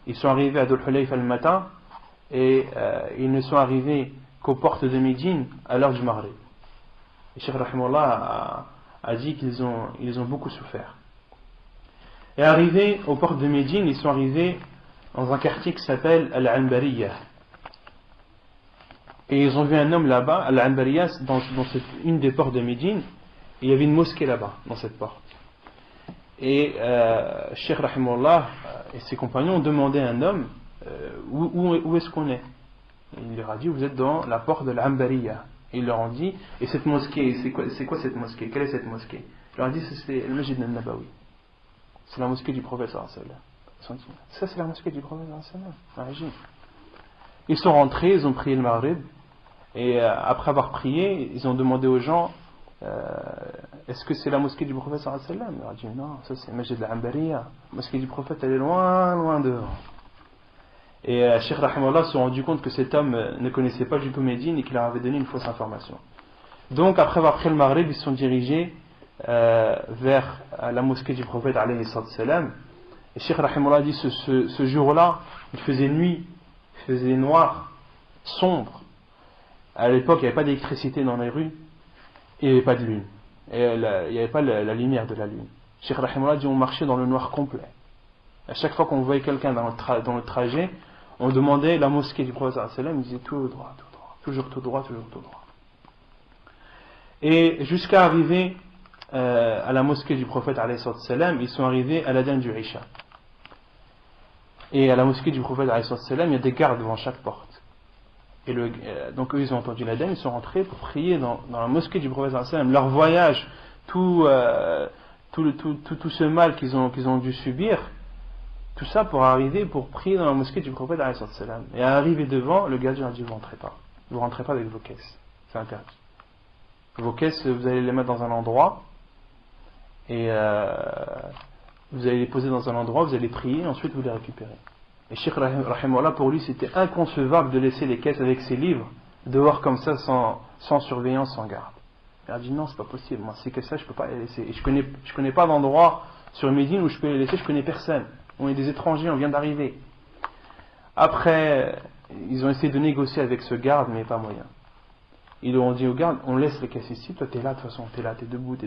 Ils sont arrivés à Dhul Hulayfa le matin et ils ne sont arrivés qu'aux portes de Médine à l'heure du Maghrib. Et Cheikh Rahimullah a dit qu'ils ont beaucoup souffert. Et arrivés aux portes de Médine, ils sont arrivés dans un quartier qui s'appelle Al-Anbariya. Et ils ont vu un homme là-bas, Al-Anbariya, dans une des portes de Médine, et il y avait une mosquée là-bas, dans cette porte. Et Cheikh Rahimullah et ses compagnons ont demandé à un homme où est-ce qu'on est. Et il leur a dit, vous êtes dans la porte de l'Anbariya. Et ils leur ont dit, et cette mosquée, c'est quoi cette mosquée? Quelle est cette mosquée? Il leur a dit, c'est le Masjid al-Nabawi. C'est la mosquée du prophète sallallahu alayhi wa sallam. Ça, c'est la mosquée du prophète sallallahu alayhi wa sallam. Ils sont rentrés, ils ont prié le Maghrib, et après avoir prié, ils ont demandé aux gens, est-ce que c'est la mosquée du prophète sallallahu alayhi wa sallam? Ils ont dit, non, ça c'est le Masjid al-Anbariya. La mosquée du prophète, elle est loin, loin devant. Et Cheikh Rahimullah se sont rendu compte que cet homme ne connaissait pas du tout Médine et qu'il leur avait donné une fausse information. Donc après avoir pris le Maghrib, ils se sont dirigés vers la mosquée du prophète alayhi salam. Et Cheikh Rahimullah dit ce jour-là, il faisait nuit, il faisait noir, sombre. À l'époque, il n'y avait pas d'électricité dans les rues et il n'y avait pas de lune. Et il n'y avait pas la lumière de la lune. Cheikh Rahimullah dit on marchait dans le noir complet. À chaque fois qu'on voyait quelqu'un dans le trajet, on demandait la mosquée du prophète sallallahu alayhi wa sallam, il disait tout droit, toujours tout droit, toujours tout droit. Et jusqu'à arriver à la mosquée du prophète alayhi salam, ils sont arrivés à l'adhan du Isha. Et à la mosquée du prophète alayhi salam, il y a des gardes devant chaque porte. Et donc eux ils ont entendu l'adhan, ils sont rentrés pour prier dans la mosquée du prophète alayhi salam. Leur voyage, tout ce mal qu'ils ont dû subir, tout ça pour arriver, pour prier dans la mosquée du prophète alayhi salam. Et à arriver devant, le gardien a dit vous rentrez pas avec vos caisses, c'est interdit. Vos caisses, vous allez les mettre dans un endroit et vous allez les poser dans un endroit, vous allez prier et ensuite vous les récupérez. Et Cheikh Rahimullah, pour lui c'était inconcevable de laisser les caisses avec ses livres dehors comme ça sans surveillance, sans garde. Il a dit non, c'est pas possible, moi ces caisses là je peux pas les laisser. Et je connais pas d'endroit sur Médine où je peux les laisser, je connais personne. On est des étrangers, on vient d'arriver. Après, ils ont essayé de négocier avec ce garde, mais pas moyen. Ils leur ont dit au garde, on laisse les caisses ici, toi t'es là, de toute façon, t'es là, t'es debout,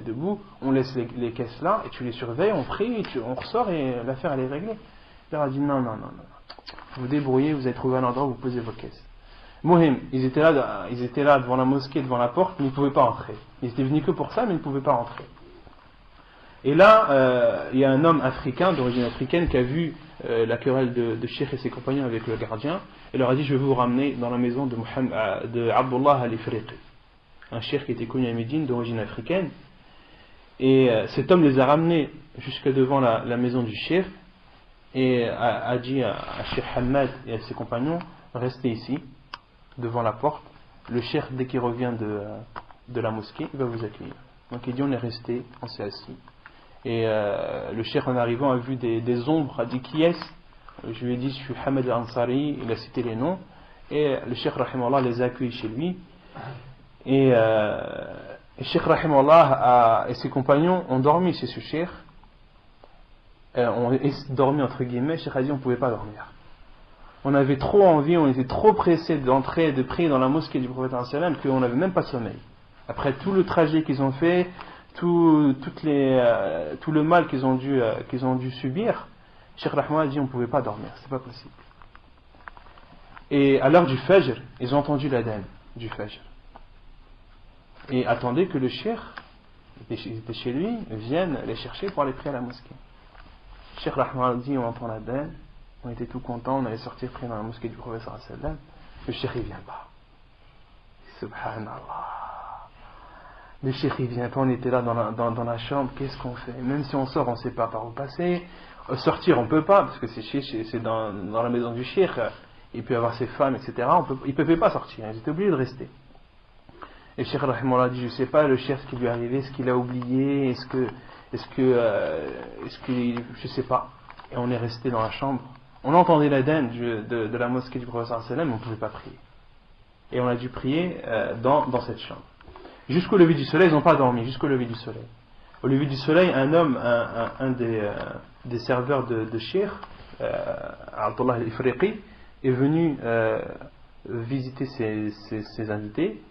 on laisse les caisses là, et tu les surveilles, on prie, on ressort, et l'affaire elle est réglée. Il leur a dit non, vous débrouillez, vous allez trouver un endroit où vous posez vos caisses. Mohim, ils étaient là devant la mosquée, devant la porte, mais ils ne pouvaient pas entrer. Ils étaient venus que pour ça, mais ils ne pouvaient pas entrer. Et là, il y a un homme africain, d'origine africaine, qui a vu la querelle de Cheikh et ses compagnons avec le gardien, et leur a dit je vais vous ramener dans la maison de Abdullah al-Ifriqi, un cheikh qui était connu à Médine, d'origine africaine. Et cet homme les a ramenés jusque devant la maison du cheikh, et a dit à Cheikh Hamad et à ses compagnons restez ici, devant la porte. Le cheikh, dès qu'il revient de la mosquée, il va vous accueillir. Donc il dit on est resté, on s'est assis. Et le cheikh en arrivant a vu des ombres, a dit qui est-ce? Je lui ai dit je suis Hamad al-Ansari, il a cité les noms, et le cheikh Rahimullah les a accueillis chez lui. Et Cheikh Rahimullah et ses compagnons ont dormi chez ce cheikh, ont dormi entre guillemets. Cheikh a dit on ne pouvait pas dormir. On avait trop envie, on était trop pressés d'entrer et de prier dans la mosquée du prophète sallam qu'on n'avait même pas sommeil. Après tout le trajet qu'ils ont fait, tout le mal qu'ils ont dû subir, Cheikh Rahimullah a dit on ne pouvait pas dormir, c'est pas possible. Et à l'heure du Fajr, ils ont entendu l'adhan du Fajr. Et attendaient que le cheikh, qui était chez lui, vienne les chercher pour aller prier à la mosquée. Cheikh Rahimullah dit on entend l'adhan, on était tout contents, on allait sortir prier dans la mosquée du prophète sallallahu alayhi wa sallam. Le cheikh il vient pas. Subhanallah. Le cheikh il vient pas, on était là dans la chambre, qu'est-ce qu'on fait? Même si on sort, on ne sait pas par où passer. Sortir on peut pas, parce que c'est dans la maison du cheikh, il peut y avoir ses femmes, etc. Il ne peut pas sortir, il était obligé de rester. Et Cheikh Rahimullah dit je ne sais pas le cheikh ce qui lui est arrivé, est-ce qu'il a oublié, est-ce que je ne sais pas. Et on est resté dans la chambre. On entendait l'adhan de la mosquée du prophète sallallahu alayhi wa sallam, mais on ne pouvait pas prier. Et on a dû prier dans cette chambre. Jusqu'au lever du soleil, ils n'ont pas dormi, jusqu'au lever du soleil. Au lever du soleil, un homme, un des serveurs de Cheikh, Abdullah al-Ifriqi, est venu visiter ses invités,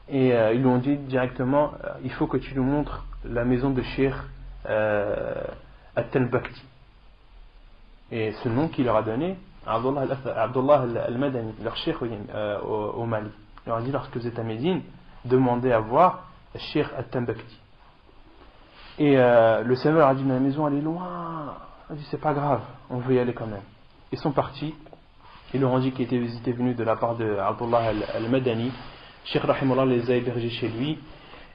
et ils lui ont dit directement, il faut que tu nous montres la maison de Cheikh At-Tanbakti. Et ce nom qu'il leur a donné, Abdullah al-Madani, leur Cheikh au Mali. Il leur a dit, lorsque vous êtes à Médine, demandez à voir Cheikh At-Tanbakti. Et le serveur a dit, mais la maison elle est loin. Il a dit, c'est pas grave, on veut y aller quand même. Ils sont partis. Ils leur ont dit qu'ils étaient venus de la part de Abdullah al-Madani. Cheikh Rahimullah les a hébergés chez lui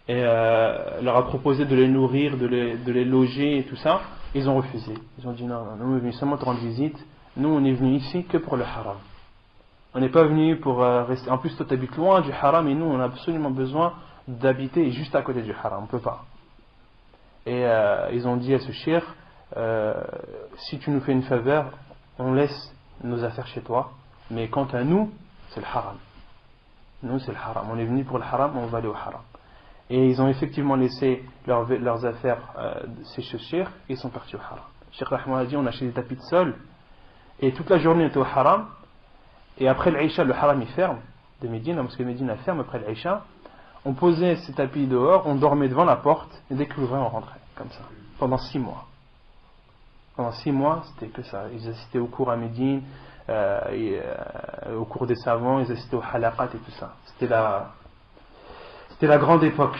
et leur a proposé de les nourrir, de les loger et tout ça. Ils ont refusé. Ils ont dit non, nous on est venus seulement te rendre visite. Nous on est venus ici que pour le haram. On n'est pas venus pour rester. En plus toi tu habites loin du haram et nous on a absolument besoin d'habiter juste à côté du haram. On ne peut pas. Et ils ont dit à ce cheikh, si tu nous fais une faveur, on laisse nos affaires chez toi, mais quant à nous, c'est le haram. Nous, c'est le haram. On est venu pour le haram, on va aller au haram. Et ils ont effectivement laissé leurs affaires chez ce cheikh, et ils sont partis au haram. Cheikh Rahman a dit, on a acheté des tapis de sol, et toute la journée on était au haram, et après l'Aïcha, le haram il ferme, de Médine, la mosquée de Médine elle ferme après l'Aïcha, on posait ces tapis dehors, on dormait devant la porte, et dès que l'ouvrait, on rentrait, comme ça, pendant 6 mois. Pendant 6 mois, c'était que ça. Ils assistaient au cours à Médine, au cours des savants, ils assistaient au halaqat et tout ça. C'était la grande époque.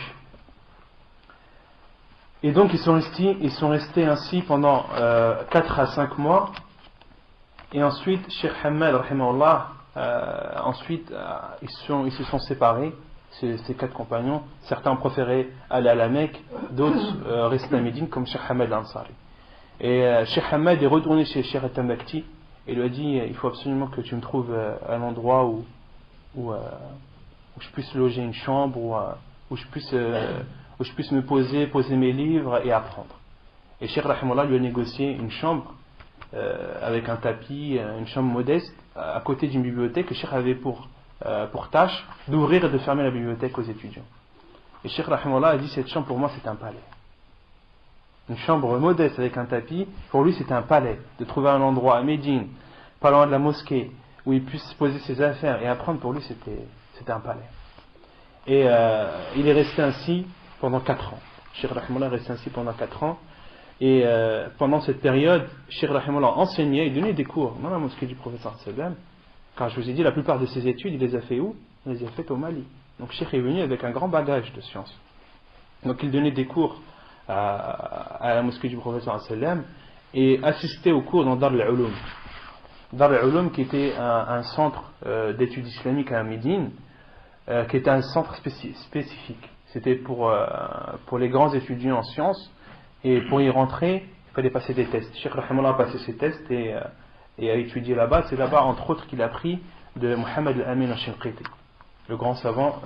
Et donc ils sont restés ainsi pendant 4 à 5 mois. Et ensuite, Cheikh Hamad, rahimahullah, ils se sont séparés, ces 4 compagnons. Certains ont préféré aller à la Mecque, d'autres rester à Médine, comme Cheikh Hamad l'Ansari. Et Cheikh Hamad est retourné chez Cheikh At-Tanbakti et lui a dit, il faut absolument que tu me trouves un endroit où je puisse loger une chambre, où je puisse me poser mes livres et apprendre. Et Cheikh Rahimullah lui a négocié une chambre avec un tapis, une chambre modeste à côté d'une bibliothèque que Cheikh avait pour tâche d'ouvrir et de fermer la bibliothèque aux étudiants. Et Cheikh Rahimullah a dit, cette chambre pour moi c'est un palais. Une chambre modeste avec un tapis, pour lui c'était un palais. De trouver un endroit à Médine, pas loin de la mosquée, où il puisse poser ses affaires et apprendre, pour lui c'était un palais. Et il est resté ainsi pendant 4 ans. Cheikh Rahimullah est resté ainsi pendant 4 ans. Et pendant cette période, Cheikh Rahimullah enseignait, il donnait des cours dans la mosquée du professeur sallam. Car je vous ai dit, la plupart de ses études, il les a fait où? Il les a faites au Mali. Donc Cheikh est venu avec un grand bagage de sciences. Donc il donnait des cours à la mosquée du professeur sallam et assistait aux cours dans Dar al-Ulum. Dar al-Ulum qui était un centre d'études islamiques à Médine, qui était un centre spécifique. C'était pour les grands étudiants en sciences, et pour y rentrer, il fallait passer des tests. Cheikh Rahimullah a passé ses tests et a étudié là-bas. C'est là-bas, entre autres, qu'il a appris de Muhammad al-Amin al-Shinqiti, le grand savant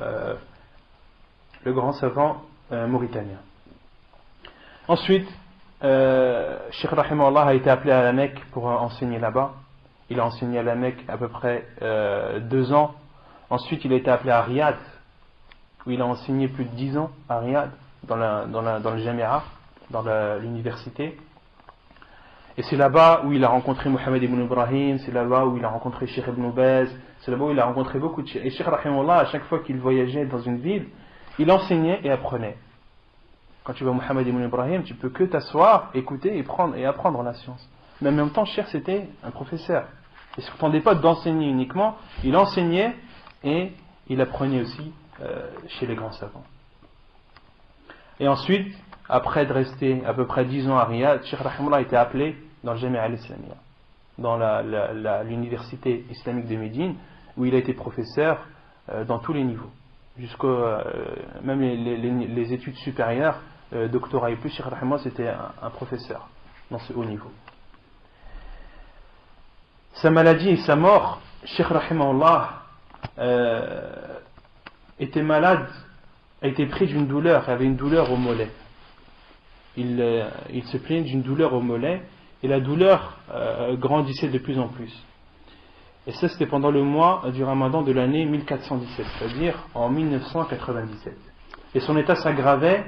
mauritanien. Ensuite, Cheikh Rahimahullah a été appelé à la Mecque pour enseigner là-bas. Il a enseigné à la Mecque à peu près 2 ans. Ensuite, il a été appelé à Riyad, où il a enseigné plus de 10 ans à Riyad, dans le Jamia, dans l'université. Et c'est là-bas où il a rencontré Mohamed ibn Ibrahim, c'est là-bas où il a rencontré Cheikh ibn Baz, c'est là-bas où il a rencontré beaucoup de Cheikh. Et Cheikh Rahimahullah, à chaque fois qu'il voyageait dans une ville, il enseignait et apprenait. Quand tu vas à Mohamed ibn Ibrahim, tu peux que t'asseoir, écouter et apprendre la science. Mais en même temps, Cheikh c'était un professeur. Il ne se contentait pas d'enseigner uniquement, il enseignait et il apprenait aussi chez les grands savants. Et ensuite, après de rester à peu près 10 ans à Riyad, Cheikh Rahimullah a été appelé dans le Jamia al-Islamiyya, dans l'université islamique de Médine, où il a été professeur dans tous les niveaux, jusqu'au même les études supérieures, doctorat et plus. Cheikh Rahimullah c'était un professeur dans ce haut niveau. Sa maladie et sa mort, Cheikh Rahimahullah était malade, a été pris d'une douleur, il avait une douleur au mollet. Il se plaignait d'une douleur au mollet et la douleur grandissait de plus en plus. Et ça c'était pendant le mois du Ramadan de l'année 1417, c'est-à-dire en 1997. Et son état s'aggravait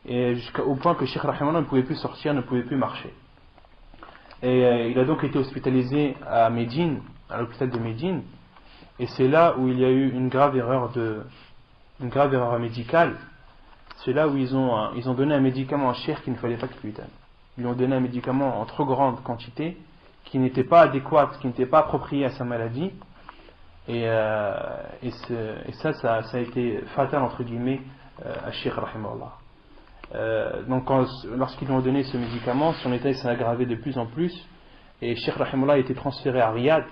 jusqu'au point que Cheikh Rahimahullah ne pouvait plus sortir, ne pouvait plus marcher. Et il a donc été hospitalisé à Médine, à l'hôpital de Médine. Et c'est là où il y a eu une grave erreur médicale. C'est là où ils ont donné un médicament à Cheikh qu'il ne fallait pas qu'il lui donne. Ils lui ont donné un médicament en trop grande quantité, qui n'était pas adéquat, qui n'était pas approprié à sa maladie. Et ça a été fatal entre guillemets à Cheikh Rahimahullah. Donc lorsqu'ils lui ont donné ce médicament, son état s'est aggravé de plus en plus. Et Cheikh Rahimahullah a été transféré à Riyad.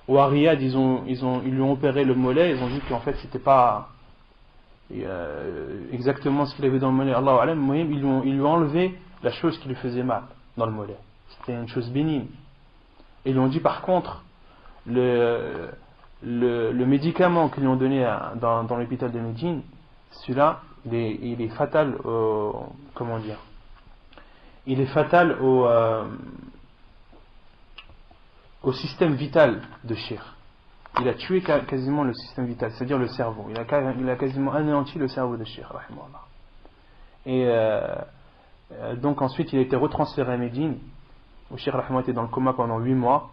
Ou à Riyad, ils lui ont opéré le mollet. Ils ont dit qu'en fait c'était pas exactement ce qu'il avait dans le mollet. Allahu Alam, ils lui ont enlevé la chose qui lui faisait mal dans le mollet. C'était une chose bénigne. Et ils lui ont dit par contre, le médicament qu'ils lui ont donné dans l'hôpital de Médine, celui-là, il est fatal il est fatal au système vital de Cheikh. Il a tué quasiment le système vital, c'est-à-dire le cerveau. Il a quasiment anéanti le cerveau de Cheikh Rahimahullah. Et donc ensuite il a été retransféré à Médine, où Cheikh Rahimahullah était dans le coma pendant 8 mois.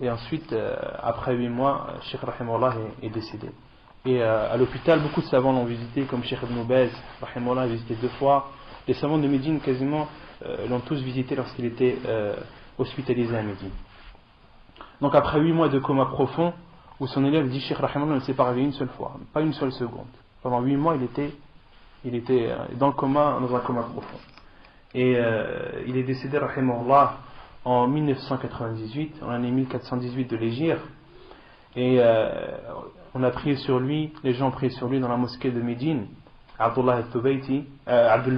Et ensuite, après 8 mois, Cheikh Rahimahullah est décédé. Et à l'hôpital, beaucoup de savants l'ont visité, comme Cheikh Ibn Baz, Rahimahullah a visité 2 fois. Les savants de Médine, quasiment, l'ont tous visité lorsqu'il était hospitalisé à Médine. Donc après 8 mois de coma profond, où son élève dit Cheikh Rahimahullah ne s'est pas réveillé une seule fois, pas une seule seconde. Pendant 8 mois, il était dans un coma profond. Et il est décédé, Rahimahullah, en 1998, en l'année 1418 de l'Hégire. Et on a prié sur lui, les gens ont prié sur lui dans la mosquée de Médine. Abdul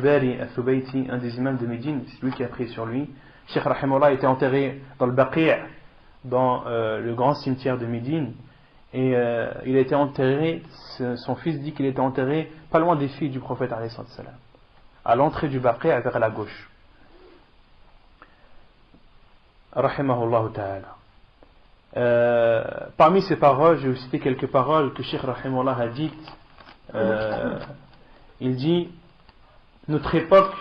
Bari al-Thubayti, un des imams de Médine, c'est lui qui a prié sur lui. Cheikh Rahimahullah a été enterré dans le Baqi', dans le grand cimetière de Médine. Et il a été enterré, son fils dit qu'il était enterré pas loin des filles du prophète alayhi salam, à l'entrée du Baqi' vers la gauche. Rahimahullah ta'ala. Parmi ces paroles, j'ai cité quelques paroles que Cheikh Rahimahullah a dites. Il dit: notre époque,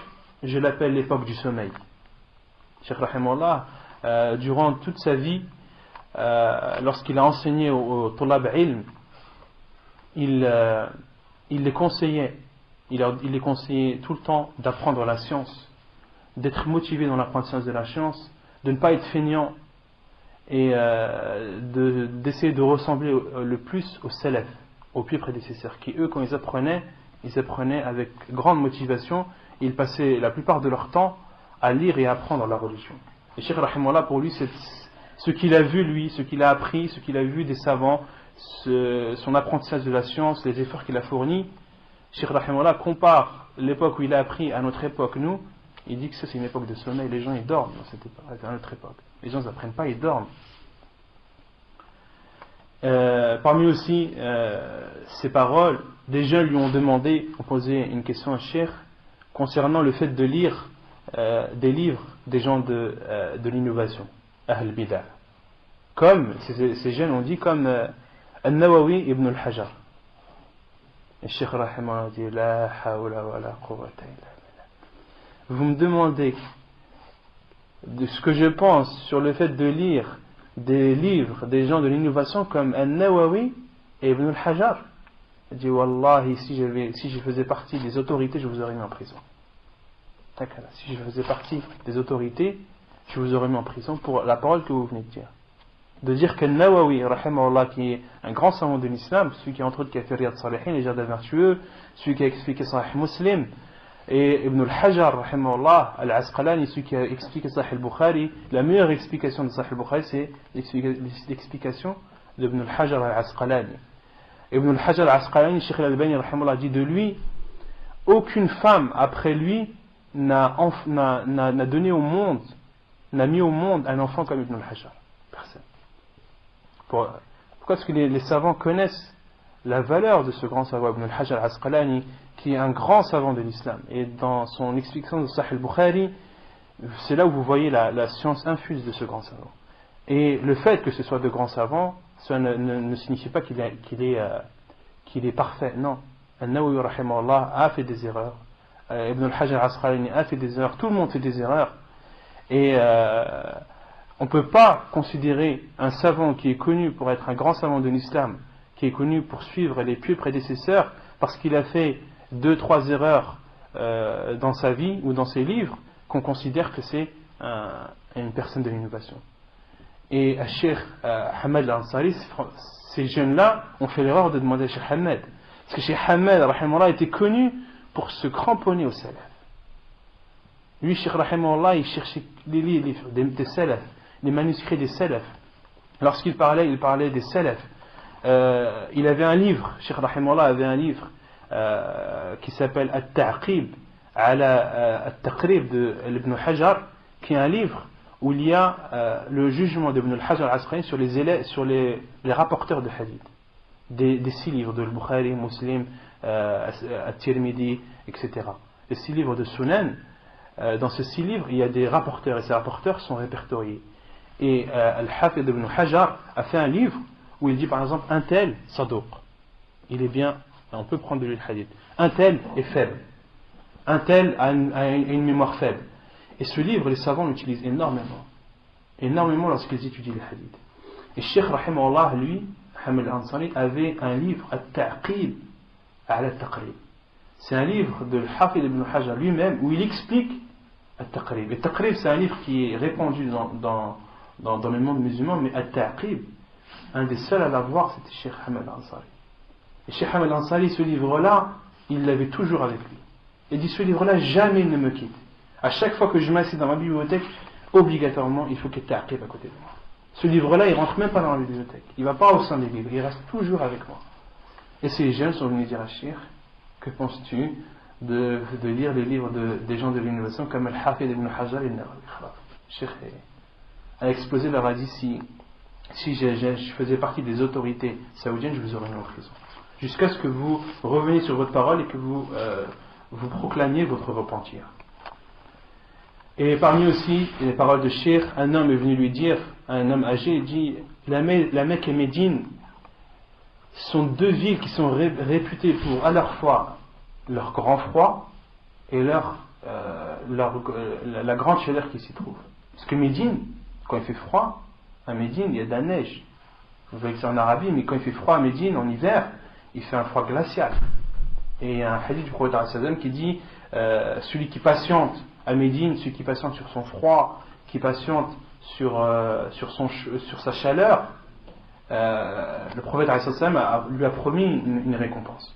je l'appelle l'époque du sommeil. Cheikh Rahimahullah, durant toute sa vie, lorsqu'il a enseigné au Tulab Ilm, il les conseillait. Il les conseillait tout le temps d'apprendre la science, d'être motivé dans l'apprentissage de la science, de ne pas être feignant et d'essayer de ressembler le plus aux salaf, aux pieds prédécesseurs, qui eux, quand ils apprenaient avec grande motivation, et ils passaient la plupart de leur temps à lire et à apprendre la religion. Et Cheikh Rahimahullah, pour lui, c'est ce qu'il a vu, lui, ce qu'il a appris, ce qu'il a vu des savants, son apprentissage de la science, les efforts qu'il a fournis. Cheikh Rahimahullah compare l'époque où il a appris à notre époque, nous. Il dit que ça c'est une époque de sommeil, les gens ils dorment dans cette époque, à notre époque. Les gens n'apprennent pas, ils dorment. Parmi aussi ces paroles, des jeunes lui ont posé une question à Cheikh concernant le fait de lire des livres des gens de l'innovation, Ahl Bida. Comme ces jeunes ont dit, comme Al-Nawawi ibn al-Hajar. Et Cheikh Rahimahullah dit: La hawla wa la quwwata illa billah. Vous me demandez de ce que je pense sur le fait de lire des livres des gens de l'innovation comme Al-Nawawi et Ibn al-Hajar. Il dit: Wallahi, si je faisais partie des autorités, je vous aurais mis en prison. Si je faisais partie des autorités, je vous aurais mis en prison pour la parole que vous venez de dire. De dire que Nawawi, rahimahullah, qui est un grand savant de l'islam, celui qui entre autres qui a fait Riyad Salihin, les jardins vertueux, celui qui a expliqué Sahih Muslim, et Ibn al-Hajar, rahimahullah, al-Asqalani, celui qui a expliqué Sahih al-Bukhari, la meilleure explication de Sahih al-Bukhari, c'est l'explication d'Ibn al-Hajar al-Asqalani. Ibn al-Hajar al-Asqalani, Cheikh al-Albani, rahimahullah, dit de lui: aucune femme après lui n'a donné au monde, n'a mis au monde un enfant comme Ibn al-Hajar. Personne. Pourquoi? Parce que les savants connaissent la valeur de ce grand savant Ibn al-Hajar al-Asqalani, qui est un grand savant de l'islam. Et dans son explication de Sahih al-Bukhari, c'est là où vous voyez la science infuse de ce grand savant. Et le fait que ce soit de grands savants, ça ne signifie pas qu'il est parfait. Non. An-Nawawi rahimahullah a fait des erreurs, Ibn al-Hajar al-Asqalani a fait des erreurs, tout le monde fait des erreurs, et on ne peut pas considérer un savant qui est connu pour être un grand savant de l'islam, qui est connu pour suivre les pieux prédécesseurs, parce qu'il a fait 2-3 erreurs dans sa vie ou dans ses livres, qu'on considère que c'est une personne de l'innovation. Et Cheikh Hamad al-Ansari, ces jeunes-là ont fait l'erreur de demander à Cheikh Hamad, parce que Cheikh Hamad rahimahullah était connu pour se cramponner au salaf. Lui, Cheikh rahimahullah, il cherchait les livres des salaf, les manuscrits des salaf. Lorsqu'il parlait, il parlait des salaf. Il avait un livre, Cheikh rahimahullah avait un livre qui s'appelle At-Ta'qib ala At-Taqrib de Ibn Hajar, qui est un livre où il y a le jugement d'Ibn al-Hajar al-Asqalani sur les rapporteurs de hadith des 6 livres de Bukhari, Muslim, At-Tirmidhi, etc. Les 6 livres de Sunan. Dans ces 6 livres, il y a des rapporteurs, et ces rapporteurs sont répertoriés. Et Al-Hafid ibn Hajar a fait un livre où il dit par exemple un tel saduq, il est bien, on peut prendre de lui le hadith. Un tel est faible, un tel a une mémoire faible. Et ce livre, les savants l'utilisent énormément lorsqu'ils étudient les hadiths. Et Cheikh rahimahullah, lui, Hamad al-Ansari, avait un livre, At-Ta'qib ala At-Taqrib. C'est un livre de Hafid ibn Hajar lui-même où il explique At-Taqrib. Et At-Taqrib, c'est un livre qui est répandu dans le monde musulman, mais At-Taqrib, un des seuls à l'avoir, c'était Cheikh Hamad al-Ansari. Et Cheikh Hamad al-Ansari, ce livre-là, il l'avait toujours avec lui. Il dit, ce livre-là, jamais il ne me quitte. À chaque fois que je m'assieds dans ma bibliothèque, obligatoirement, il faut qu'il y ait Ta'qib à côté de moi. Ce livre-là, il ne rentre même pas dans la bibliothèque. Il ne va pas au sein des livres, il reste toujours avec moi. Et ces jeunes sont venus dire à Cheikh, que penses-tu de lire les livres des gens de l'innovation comme Al-Hafid ibn Hajar et Nawawi? Cheikh a explosé, leur a dit, si je faisais partie des autorités saoudiennes, je vous aurais mis en prison. Jusqu'à ce que vous reveniez sur votre parole et que vous proclamiez votre repentir. Et parmi aussi les paroles de Cheikh, un homme est venu lui dire, un homme âgé, il dit, la Mecque et Médine sont 2 villes qui sont réputées pour à la fois leur grand froid et la grande chaleur qui s'y trouve. Parce que Médine, quand il fait froid, à Médine il y a de la neige. Vous voyez que c'est en Arabie, mais quand il fait froid à Médine en hiver, il fait un froid glacial. Et il y a un hadith du prophète qui dit celui qui patiente à Médine, celui qui patiente sur son froid, qui patiente sur sa chaleur, le prophète lui a promis une récompense.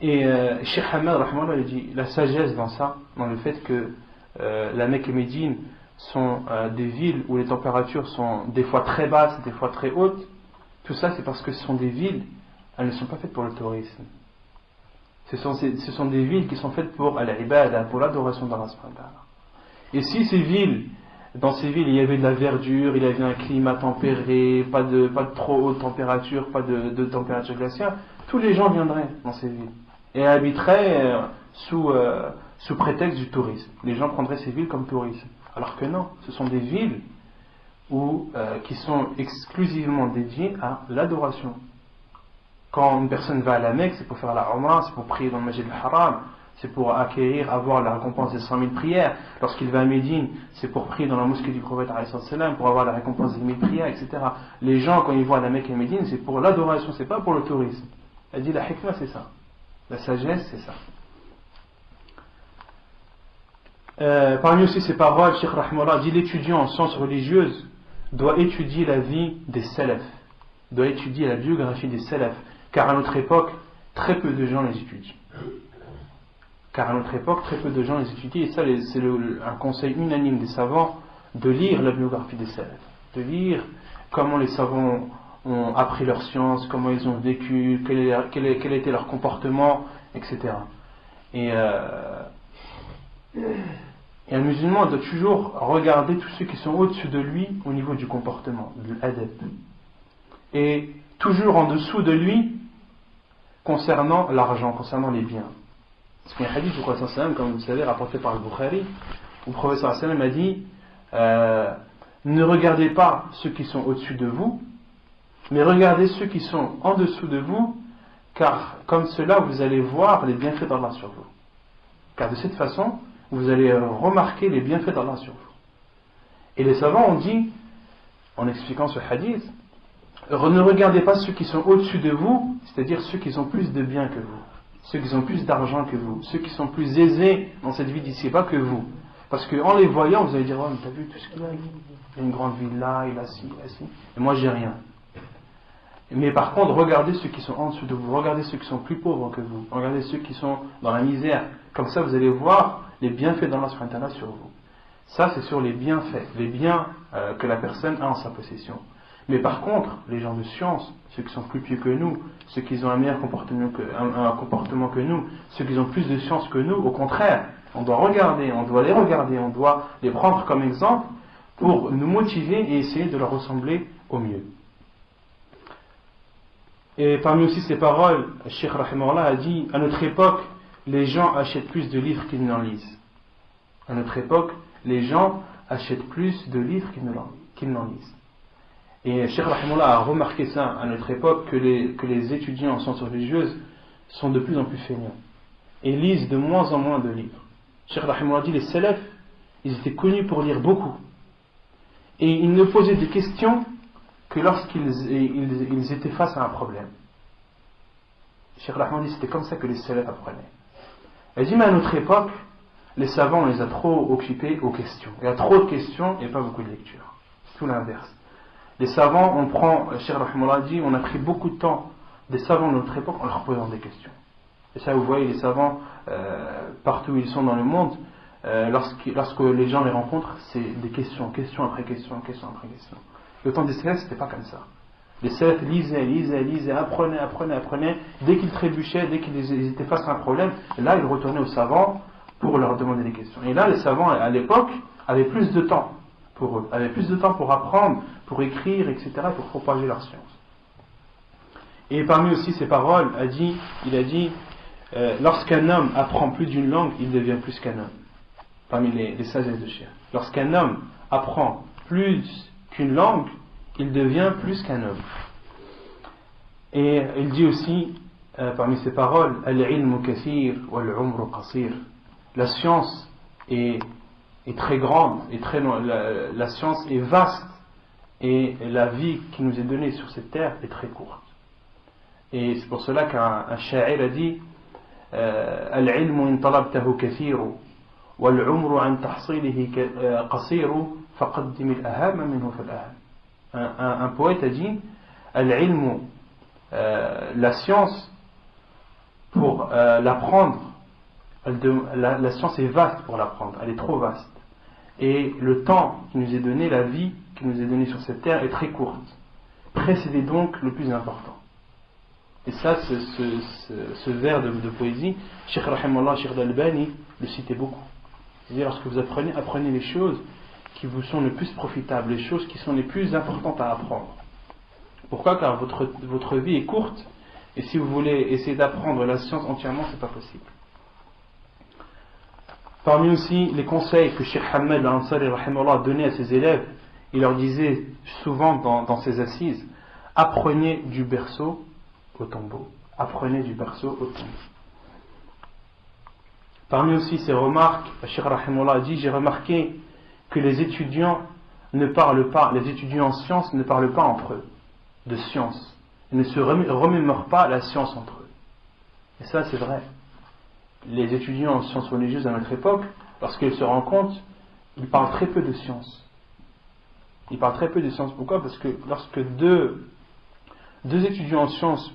Et Cheikh Hamad rahimahullah dit la sagesse dans le fait que la Mecque et Médine sont des villes où les températures sont des fois très basses, des fois très hautes. Tout ça, c'est parce que ce sont des villes, elles ne sont pas faites pour le tourisme. Ce sont des villes qui sont faites pour al-ibada, pour l'adoration d'Allah subhanahu wa ta'ala. Et si dans ces villes, il y avait de la verdure, il y avait un climat tempéré, pas de trop haute température, pas de température glaciale, tous les gens viendraient dans ces villes et habiteraient sous prétexte du tourisme. Les gens prendraient ces villes comme tourisme. Alors que non, ce sont des villes qui sont exclusivement dédiées à l'adoration. Quand une personne va à la Mecque, c'est pour faire la Umrah, c'est pour prier dans le Masjid al-Haram, c'est pour avoir la récompense des 100 000 prières. Lorsqu'il va à Médine, c'est pour prier dans la mosquée du prophète pour avoir la récompense des 1000 prières, etc. Les gens, quand ils vont à la Mecque et à Médine, c'est pour l'adoration, c'est pas pour le tourisme. Elle dit la hikmah, c'est ça. La sagesse, c'est ça. Parmi aussi ces paroles, Cheikh Rahimahullah dit l'étudiant en sciences religieuses doit étudier la vie des salafs, doit étudier la biographie des salafs, car à notre époque, très peu de gens les étudient. Et ça, c'est un conseil unanime des savants, de lire la biographie des salafs, de lire comment les savants ont appris leur science, comment ils ont vécu, quel était leur comportement, etc. Et un musulman doit toujours regarder tous ceux qui sont au-dessus de lui au niveau du comportement, de l'adab. Et toujours en dessous de lui concernant l'argent, concernant les biens. Parce qu'il y a un hadith du prophète sallam, comme vous le savez, rapporté par le Bukhari, où le prophète sallam a dit ne regardez pas ceux qui sont au-dessus de vous, mais regardez ceux qui sont en dessous de vous, car comme cela vous allez voir les bienfaits d'Allah sur vous. Car de cette façon vous allez remarquer les bienfaits d'Allah sur vous. Et les savants ont dit, en expliquant ce hadith, ne regardez pas ceux qui sont au-dessus de vous, c'est-à-dire ceux qui ont plus de biens que vous, ceux qui ont plus d'argent que vous, ceux qui sont plus aisés dans cette vie d'ici-bas que vous. Parce qu'en les voyant, vous allez dire, oh, mais t'as vu tout ce qu'il a, il a une grande villa, il a ci, il a ci, et moi j'ai rien. Mais par contre, regardez ceux qui sont en dessous de vous, regardez ceux qui sont plus pauvres que vous, regardez ceux qui sont dans la misère. Comme ça, vous allez voir les bienfaits d'Allah subhanahu wa ta'ala sur vous. Ça, c'est sur les bienfaits, les biens que la personne a en sa possession. Mais par contre, les gens de science, ceux qui sont plus pieux que nous, ceux qui ont un meilleur comportement que nous, ceux qui ont plus de science que nous, au contraire, on doit les doit les prendre comme exemple pour nous motiver et essayer de leur ressembler au mieux. Et parmi aussi ces paroles, Cheikh Rahimahullah a dit, à notre époque, les gens achètent plus de livres qu'ils n'en lisent. À notre époque, les gens achètent plus de livres qu'ils n'en lisent. Et Cheikh Rahimahullah a remarqué ça à notre époque, que les étudiants en sciences religieuses sont de plus en plus feignants et lisent de moins en moins de livres. Cheikh Rahimahullah dit, les salafs, ils étaient connus pour lire beaucoup. Et ils ne posaient des questions que lorsqu'ils étaient face à un problème. Cheikh Rahimahullah dit, c'était comme ça que les salafs apprenaient. Elle dit, mais à notre époque, les savants, on les a trop occupés aux questions. Il y a trop de questions et pas beaucoup de lecture. C'est tout l'inverse. Les savants, Cheikh Rahimahullah dit, on a pris beaucoup de temps des savants de notre époque en leur posant des questions. Et ça, vous voyez, les savants, partout où ils sont dans le monde, lorsque les gens les rencontrent, c'est des questions, question après question, question après question. Le temps des salafs, c'était pas comme ça. Les salafs lisaient, apprenaient. Dès qu'ils trébuchaient, dès qu'ils étaient face à un problème, là, ils retournaient aux savants pour leur demander des questions. Et là, les savants, à l'époque, avaient plus de temps pour eux, avaient plus de temps pour apprendre, pour écrire, etc., pour propager leur science. Et parmi aussi ces paroles, il a dit, lorsqu'un homme apprend plus d'une langue, il devient plus qu'un homme. Parmi les sagesses de Cheikh. Lorsqu'un homme apprend plus qu'une langue, il devient plus qu'un homme. Et il dit aussi, parmi ces paroles, al-ilmu kathir wal-umru qasir. La science est très grande, la science est vaste, et la vie qui nous est donnée sur cette terre est très courte. Et c'est pour cela qu'un sha'ir a dit, al-ilmu in talabtahu kathiru wal-umru an tahsilihi qasiru faqaddim al-aham minhu fal-aham. Un poète a dit, al-ilmu, la science, pour l'apprendre, la science est vaste pour l'apprendre, elle est trop vaste. Et le temps qui nous est donné, la vie qui nous est donnée sur cette terre est très courte. Précédez donc le plus important. Et ça, ce vers de poésie, Cheikh Rahimahullah, Cheikh Al-Albani le citait beaucoup. C'est-à-dire, lorsque vous apprenez les choses qui vous sont les plus profitables, les choses qui sont les plus importantes à apprendre. Pourquoi ? Car votre vie est courte, et si vous voulez essayer d'apprendre la science entièrement, c'est pas possible. Parmi aussi les conseils que Cheikh Hamad al-Ansari donnait à ses élèves, il leur disait souvent dans ses assises, apprenez du berceau au tombeau. Apprenez du berceau au tombeau. Parmi aussi ses remarques, Cheikh Rahimahullah dit, j'ai remarqué que les étudiants ne parlent pas, les étudiants en sciences ne parlent pas entre eux de science. Ils ne se remémorent pas la science entre eux. Et ça, c'est vrai. Les étudiants en sciences religieuses à notre époque, lorsqu'ils se rencontrent, ils parlent très peu de science. Ils parlent très peu de science. Pourquoi ? Parce que lorsque deux étudiants en sciences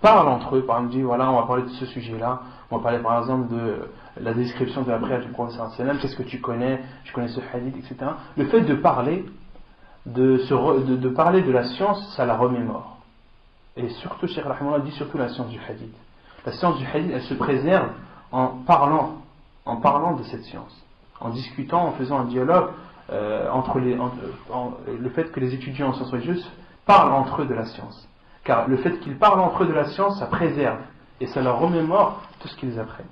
parlent entre eux, par exemple, disent, voilà, on va parler de ce sujet-là, on va parler par exemple de la description de la prière du prophète, qu'est-ce que tu connais, je connais ce hadith, etc. Le fait de parler, de parler de la science, ça la remémore. Et surtout, Cheikh Rahimahullah dit surtout la science du hadith. La science du hadith, elle se préserve en parlant de cette science, en discutant, en faisant un dialogue le fait que les étudiants en sciences religieuses parlent entre eux de la science. Car le fait qu'ils parlent entre eux de la science, ça préserve et ça leur remémore tout ce qu'ils apprennent.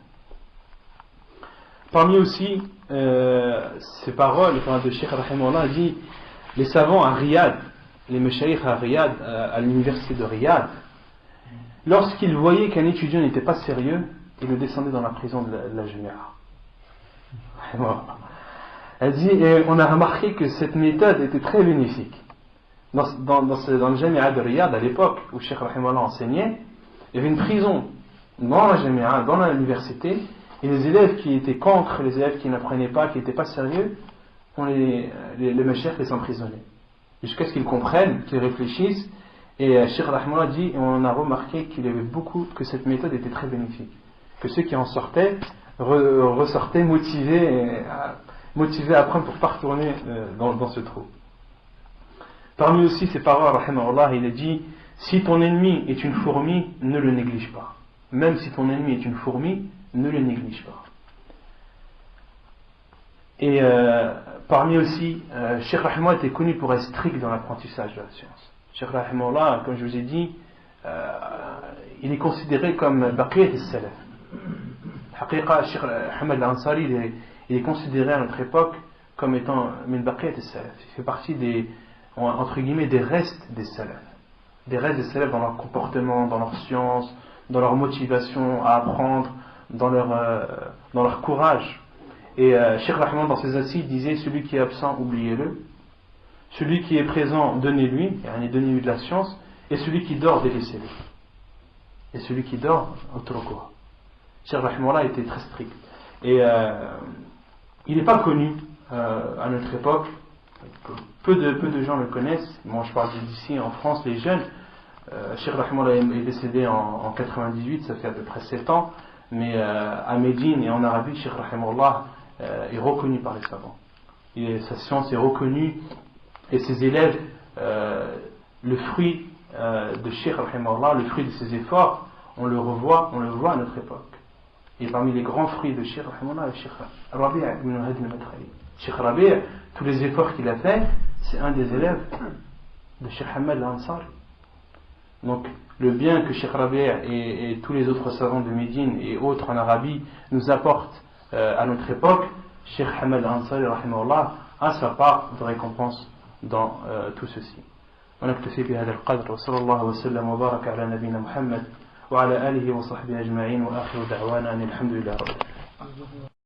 Parmi aussi ces paroles de Cheikh Rahimahullah a dit, les savants à Riyad, les meshayikh à Riyad, à l'université de Riyad, lorsqu'il voyait qu'un étudiant n'était pas sérieux, il le descendait dans la prison de la Jamia. Elle dit, et on a remarqué que cette méthode était très bénéfique. Dans le Jamia de Riyad, à l'époque où Cheikh Rahimahullah enseignait, il y avait une prison dans la Jamia, dans l'université, et les élèves qui étaient contre, les élèves qui n'apprenaient pas, qui n'étaient pas sérieux, les mashayikh les emprisonnaient. Jusqu'à ce qu'ils comprennent, qu'ils réfléchissent. Et Cheikh Rahimahullah dit, et on a remarqué qu'il y avait que cette méthode était très bénéfique. Que ceux qui en sortaient ressortaient motivés à apprendre pour ne pas retourner dans ce trou. Parmi aussi ses paroles, Rahimahullah, il a dit, si ton ennemi est une fourmi, ne le néglige pas. Même si ton ennemi est une fourmi, ne le néglige pas. Et parmi aussi, Cheikh Rahimahullah était connu pour être strict dans l'apprentissage de la science. Cheikh Rahimahullah, comme je vous ai dit, il est considéré comme Baqiyat al-Salaf. Haqiqa, Cheikh Hamad al-Ansari, il est considéré à notre époque comme étant min Baqiyat al-Salaf. Il fait partie entre guillemets, des restes des Salaf. Des restes des Salaf dans leur comportement, dans leur science, dans leur motivation à apprendre, dans leur courage. Et Cheikh Rahman dans ses assises disait, celui qui est absent, oubliez-le. Celui qui est présent, donnez-lui, donnez-lui de la science. Et celui qui dort, délaissez-le. Et celui qui dort, autre-quoi. Cheikh Rahimahullah était très strict. Et il n'est pas connu à notre époque. Peu de gens le connaissent. Moi je parle d'ici en France, les jeunes. Cheikh Rahimahullah est décédé en 98, ça fait à peu près 7 ans. Mais à Médine et en Arabie, Cheikh Rahimahullah est reconnu par les savants. Sa science est reconnue. Et ses élèves, le fruit de Cheikh Rahimahullah, le fruit de ses efforts, on le voit à notre époque. Et parmi les grands fruits de Cheikh Rahimahullah, Cheikh Rabi' ibn Hadi al-Madkhali. Cheikh Rabi', tous les efforts qu'il a fait, c'est un des élèves de Cheikh Hamad al-Ansari. Donc, le bien que Cheikh Rabi' et tous les autres savants de Médine et autres en Arabie nous apportent à notre époque, Cheikh Hamad al-Ansari, rahimahullah, a sa part de récompense dans tout ceci. ونكتفي بهذا القدر وصلى الله وسلم وبارك على نبينا محمد وعلى آله وصحبه أجمعين وآخر دعوانا أن الحمد لله رب العالمين.